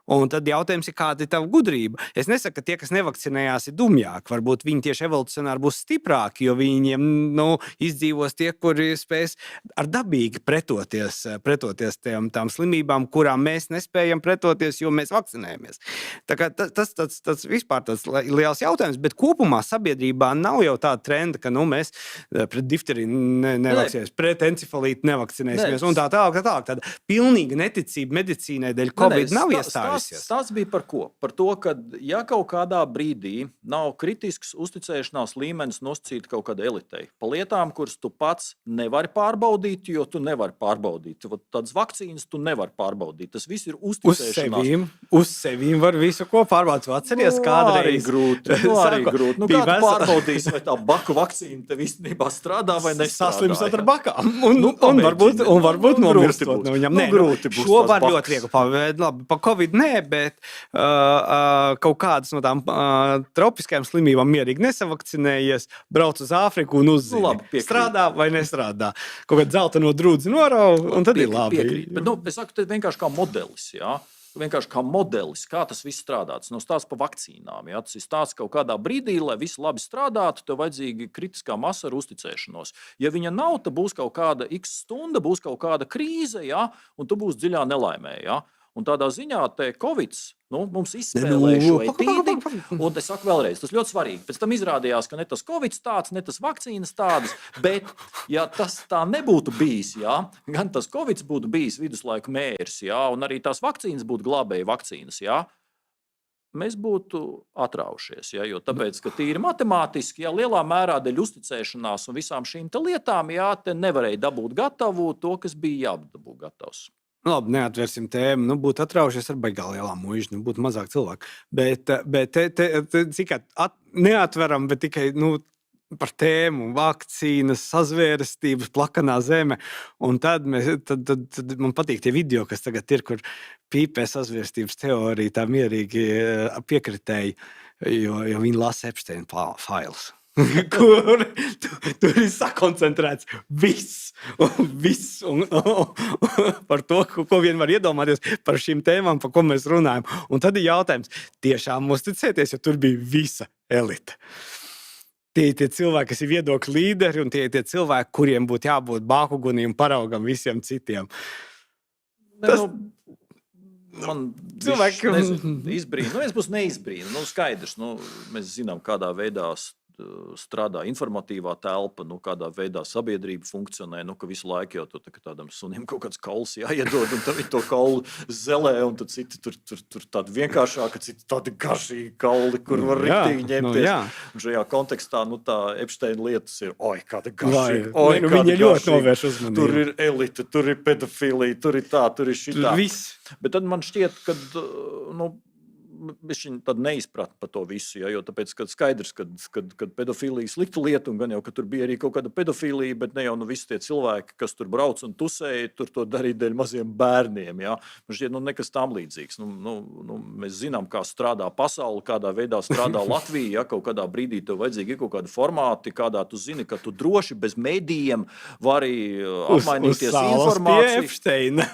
Un tad jautājums ir, kāda ir tava gudrība? Es nesaku, ka tie, kas nevakcinējās, ir dumjāki. Varbūt viņi tieši evolucionāri būs stiprāki, jo viņiem izdzīvos tie, kuri spēs ar dabīgi pretoties tām slimībām, kurām mēs nespējam pretoties, jo mēs vakcinējamies. Tā kā tas vispār tāds liels jautājums, bet kopumā sabiedrībā nav jau tāda trenda, ka mēs pret difteriju nevakcinēsimies, pret encefalītu nevakcinēsimies un tā tālāk. Tāda pilnīga neticība medicīnai dēļ Covid nav iestājusies. Tas bija par ko? Par to, ka ja kaut kādā brīdī nav kritisks uzticēšanās līmenis nosacīt kaut kādai elitei, pa lietām, kuras tu pats nevari pārbaudīt, jo tu nevari pārbaudīt. Tādas vakcīnas tu nevari pārbaudīt. Tas viss ir uzticēšanās. Uz sevīm var visu ko pārbaudīt. Atceries, kādreiz. Arī grūti. Kā tu pārbaudīsi, vai tā baku vakcīna tev īstenībā strādā vai nestrādā? Saslimstot ar bakām. Un varbūt nomirstot no viņam. Šo var ļoti viegli paveikt. Labi, pa Covid bet kaut kādas no tām tropiskajām slimībām mierīgi nesavakcinējies, brauc uz Āfriku un uzzina, strādā vai nestrādā. Kaut kāda zelta no drūdzi norauj, un tad ir labi. Bet, es saku, te vienkārši kā modelis, jā. Vienkārši kā modelis, kā tas viss strādāts. Stāsts par vakcīnām. Ja? Tas ir stāsts kaut kādā brīdī, lai viss labi strādātu, tev vajadzīga kritiskā masa ar uzticēšanos. Ja viņa nav, tad būs kaut kāda x stunda, būs kaut kāda krīze, ja? Un tu būsi dziļā nelaimē. Ja? Un tādā ziņā te Covid mums izspēlēja šo etīdi. Un es saku vēlreiz, tas ļoti svarīgi. Pēc tam izrādījās, ka ne tas Covid tāds, ne tas vakcīnas tādas, bet ja tas tā nebūtu bijis, ja, gan tas Covid būtu bijis viduslaiku mērs, ja, un arī tās vakcīnas būtu glābēja vakcīnas, ja, mēs būtu atraušies. Ja, jo tāpēc, ka tīri matemātiski, ja, lielā mērā dēļ uzticēšanās un visām šīm lietām, ja, te nevarēja dabūt gatavu to, kas bija jādabūt gatavs. Labi, neatvērsim tēmu. Būtu atraušies ar baigā lielā muiža, būtu mazāk cilvēku. Bet neatveram, bet tikai par tēmu, vakcīnas, sazvērestības, plakanā zeme. Un tad man patīk tie video, kas tagad ir, kur pīpē sazvērestības teorija tā mierīgi piekritēji, jo viņi lasa Epsteina failus. Kur tur ir sakoncentrēts viss un par to, ko vien var iedomāties par šīm tēmām, par ko mēs runājam. Un tad ir jautājums, tiešām uzticēties, jo tur bija visa elite. Tie cilvēki, kas ir viedokļu līderi, un tie cilvēki, kuriem būtu jābūt bākuguniem, paraugam visiem citiem. Man cilvēki izbrīna. Es būs neizbrīna. Skaidrs, mēs zinām, kādā veidā strādā informatīvā telpa, kādā veidā sabiedrība funkcionē, ka visu laiku jau tādam sunim kaut kāds kauls jāiedod, un tad viņi to kaulu zelē, un tad citi tur tādi vienkāršāki, citi tādi garšīgi kauli, kur var riktīgi ņemties. Un šajā kontekstā, tā Epsteina lietas ir, kāda garšīga. Viņi ļoti novērš uzmanību. Tur ir elite, tur ir pedofilija, tur ir tā, tur ir šitā. Viss. Bet tad man šķiet, ka, bišķiņ tāda neizpratne par to visu, ja, jo tāpēc, kad skaidrs, kad pedofīlija slikta lieta, un gan jau, ka tur bija arī kaut kāda pedofīlija, bet ne jau visi tie cilvēki, kas tur brauc un tusēja, tur to darīja dēļ maziem bērniem, ja. Man šķiet, nekas tam līdzīgs. Mēs zinām, kā strādā pasaule, kādā veidā strādā Latvija, ja kaut kādā brīdī tev vajadzīgi ir kaut kādi formāti, kādā tu zini, ka tu droši bez medijiem vari apmainīties informāciju.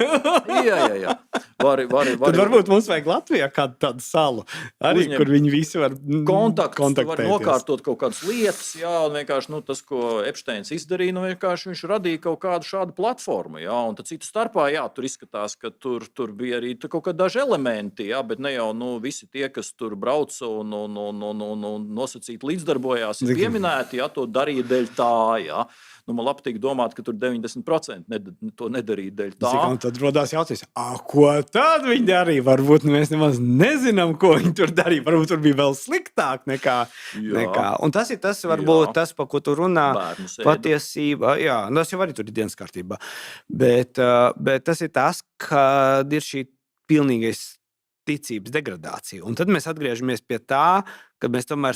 Jā. Tad varbūt mums vajag Latvijā kādu tādu salu, arī, kur viņi visi var kontaktēties. Var nokārtot kaut kādas lietas, jā, un vienkārši tas, ko Epsteins izdarīja, vienkārši viņš radīja kaut kādu šādu platformu, jā, un tad citu starpā, jā, tur izskatās, ka tur bija arī kaut kādi daži elementi, jā, bet ne jau, visi tie, kas tur brauca un nosacīti līdzdarbojās, ir pieminēti, jā, to darīja dēļ tā, jā. Man patīk domāt, ka tur 90% to nedarīja dēļ tā. Un tad rodās jautājums, ko tad viņi darīja? Varbūt mēs nemaz nezinām, ko viņi tur darīja. Varbūt tur bija vēl sliktāk nekā. Un tas ir tas, varbūt tas, par ko tu runā patiesībā. Jā, tas jau arī tur ir dienas kārtībā. Bet tas ir tas, kad ir šī pilnīgais ticības degradācija. Un tad mēs atgriežamies pie tā, ka mēs tomēr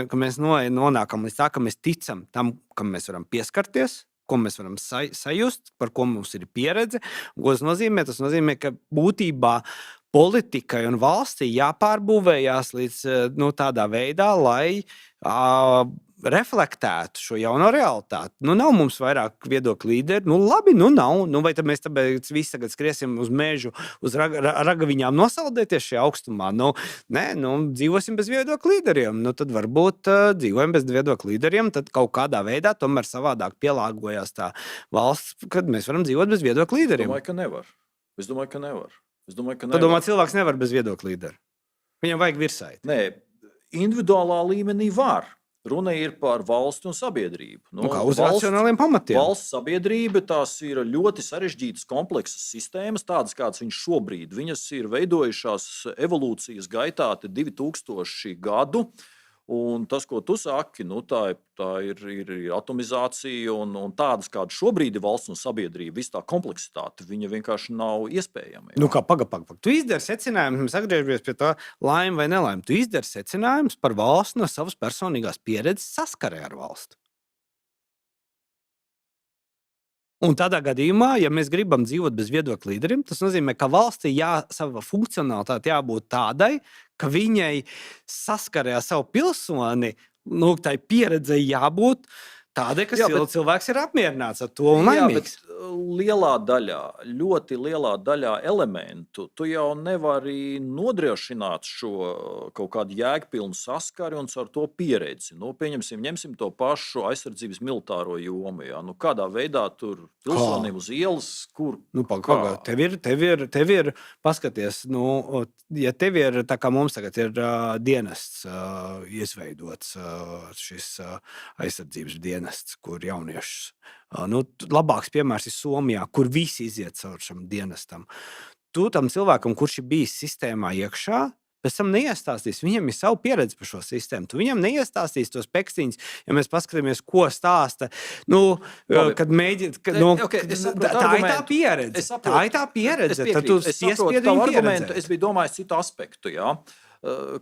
ka mēs nonākam līdz tā, ka mēs ticam tam, kam mēs varam pieskarties, ko mēs varam sajust, par ko mums ir pieredze. Un, ko tas nozīmē? Tas nozīmē, ka būtībā politikai un valstī jāpārbūvējās līdz tādā veidā, lai reflektētu šo jauno realitāti. Nav mums vairāk viedokļu līderi. Labi, nav. Vai tad mēs tāpēc visi tagad skriesim uz mežu, uz ragaviņām nosaldēties šajā augstumā? Nē, dzīvosim bez viedokļu līderiem. Tad varbūt dzīvojam bez viedokļu līderiem, tad kaut kādā veidā tomēr savādāk pielāgojās tā valsts, kad mēs varam dzīvot bez viedokļu līderiem. Es domāju, ka nevar. Padomā, cilvēks nevar bez viedokļu līdera. Viņam vajag virsēt. Nē, individuālā līmenī var. Runa ir par valsti un sabiedrību. Kā uz racionāliem pamatiem. Valsts sabiedrība, tās ir ļoti sarežģītas, kompleksas sistēmas, tādas, kādas viņas šobrīd. Viņas ir veidojušās evolūcijas gaitā 2000 gadu. Un tas, ko tu saki, tā ir atomizācija un tādas, kāda šobrīd ir valsts un sabiedrība, visa tā kompleksitāte, viņa vienkārši nav iespējama. Pagaid. Tu izdari secinājumus, mēs atgriežamies pie tā laime vai nelaime. Tu izdari secinājumus par valsti no savas personīgās pieredzes saskarē ar valsti. Un tādā gadījumā, ja mēs gribam dzīvot bez viedokļu līderiem, tas nozīmē, ka valstī sava funkcionalitāte jābūt tādai, ka viņai saskarē ar savu pilsoni, tai pieredzei jābūt tādai, ka cilvēks ir apmierināts ar to un laimīgs. Ļoti lielā daļā elementu tu jau nevari nodrošināt šo kaut kādu jēgpilnu saskari un ar to pieredzi. Ņemsim to pašu aizsardzības militāro jomu. Ja? Kādā veidā tur pilsoniem uz ielas, kur? Tev ir, paskaties, ja tev ir, tā kā mums tagad ir dienests izveidots, šis aizsardzības dienests, kur jauniešus. Labāks piemērs ir Somijā, kur visi iziet caur šim dienestam. Tu tam cilvēkam, kurš ir bijis sistēmā iekšā, pēc tam neiestāstīs. Viņam ir sava pieredze par šo sistēmu. Tu viņam neiestāstīs tos pekstiņus, ja mēs paskatāmies, ko stāsta. Kad mēģina... tā ir tā pieredze. Tā ir tā pieredze. Tad tu piespiedi viņu pieredzēt. Es biju domājis citu aspektu, jā.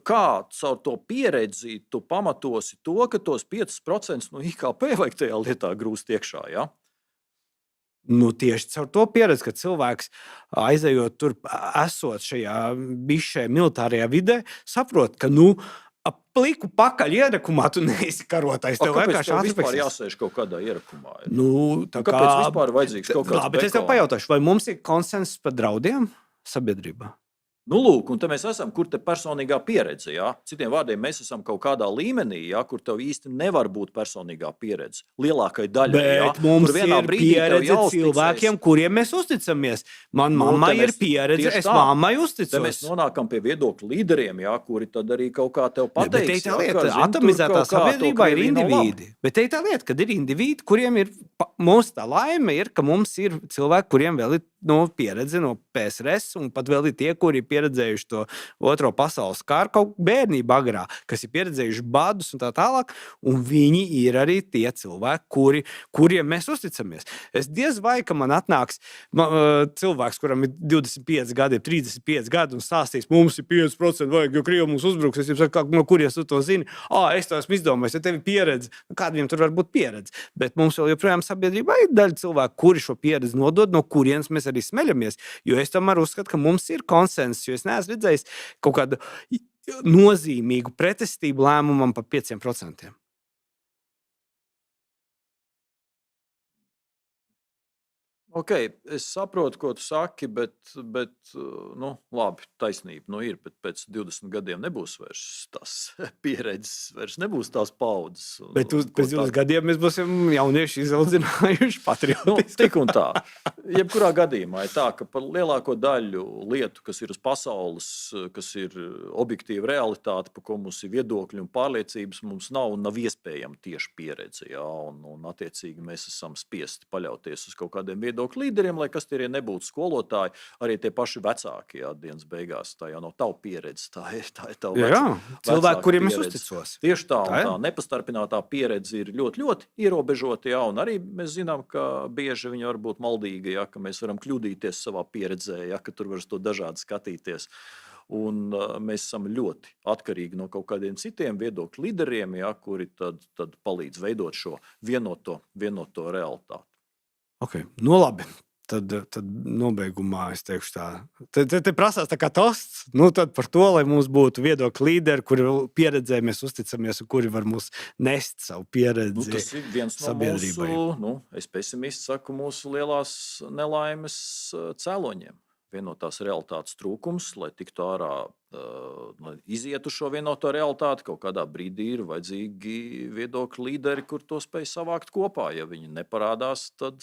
Kā caur to pieredzi tu pamatosi to, ka tos 5% no IKP vajag tajā lietā grūst iekšā, jā? Tieši caur to pieredzi, ka cilvēks aizejot tur, esot šajā bišķē militārajā vidē, saprot, ka pliku pakaļ ierakumā tu neesi karotais. Kāpēc tev vispār jāsēž kaut kādā ierakumā? Kāpēc vispār vajadzīgs kaut kāds bet es tev pajautāšu, vai mums ir konsensus par draudiem sabiedrībā? Lūk, un te mēs esam, kur te personīgā pieredze, jā. Citiem vārdiem, mēs esam kaut kādā līmenī, jā, kur tev īsti nevar būt personīgā pieredze. Lielākai daļai, jā. Bet mums ir pieredze cilvēkiem, kuriem mēs uzticamies. Man mammai ir pieredze, es mammai uzticos. Te mēs nonākam pie viedokļu līderiem, jā, kuri tad arī kaut kā tev pateiks. Bet tā lieta, atomizētā sabiedrībā ir indivīdi. Bet tā lieta, kad ir indivīdi, kuriem ir, mums tā laime ir, ka mums ir cilvēki, kuriem vēl ir pieredze no PSRS, un pat vēl ir tie, kuri ir pieredzējuši to otro pasaules kāru kaut bērnība agrā, kas ir pieredzējuši badus un tā tālāk, un viņi ir arī tie cilvēki, kuriem mēs uzticamies. Es diez vai, ka man atnāks cilvēks, kuram ir 25 gadi, 35 gadi un stāstīs, mums ir 5% vajag, jo Krievi mums uzbruks. Es jums saku, no kurienes tu to zini? Es to esmu izdomājis, ja tev ir pieredze. Kāda viņam tur var būt pieredze? Bet mums vēl joprojām sabiedrībā ir daļa cilvēku, kuri šo pieredzi nodod, no kurienes mēs arī smeļamies. Jo es tomēr uzskatu, ka mums ir konsensus, jo es neesmu redzējis kaut kādu nozīmīgu pretestību lēmumam par 5%. Ok, es saprotu, ko tu saki, bet labi, taisnība ir, bet pēc 20 gadiem nebūs vairs tās pieredzes, vairs nebūs tās paudzes. Bet pēc 20 gadiem mēs būsim jaunieši izaudzinājuši patriotiski. Tik un tā. Jebkurā gadījumā ir tā, ka par lielāko daļu lietu, kas ir uz pasaules, kas ir objektīva realitāte, par ko mums ir viedokļi un pārliecības, mums nav iespējama tieši pieredze. Ja? Un attiecīgi mēs esam spiesti paļauties uz kaut kādiem viedokļiem līderiem, lai kas tie nebūtu skolotāji, arī tie paši vecāki, dienas beigās. Tā jau nav tava pieredze, tā ir tava cilvēki, kuriem es uzticos. Tieši tā, un tā nepastarpinātā pieredze ir ļoti, ļoti ierobežota, un arī mēs zinām, ka bieži viņi var būt maldīgi, ka mēs varam kļūdīties savā pieredzē, ka tur var to dažādi skatīties. Un mēs esam ļoti atkarīgi no kaut kādiem citiem viedokļu līderiem, kuri tad palīdz veidot šo vienoto realitāti. Okay. Labi. Tad nobeigumā es teikšu tā. Te prasās tā kā tosts, tad par to, lai mums būtu viedokļu līderi, kuri pieredzē mēs uzticamies un kuri var mums nest savu pieredzi. Tas ir viens no mūsu, es pesimists saku, mūsu lielās nelaimes cēloņiem. Vienotās realitātes trūkums, lai tiktu ārā, lai izietu šo vienoto realitāti, kaut kādā brīdī ir vajadzīgi viedokļu līderi, kur to spēj savākt kopā. Ja viņi neparādās, tad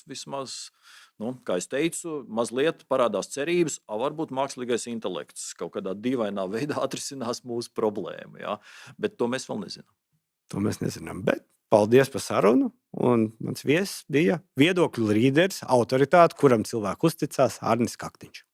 vismaz, kā es teicu, mazliet parādās cerības, varbūt mākslīgais intelekts kaut kādā dīvainā veidā atrisinās mūsu problēmu. Ja? Bet to mēs vēl nezinām. To mēs nezinām, bet paldies par sarunu. Un mans viesis bija viedokļu līderis, autoritāte, kuram cilvēku uzticās, Arnis Kaktiņš.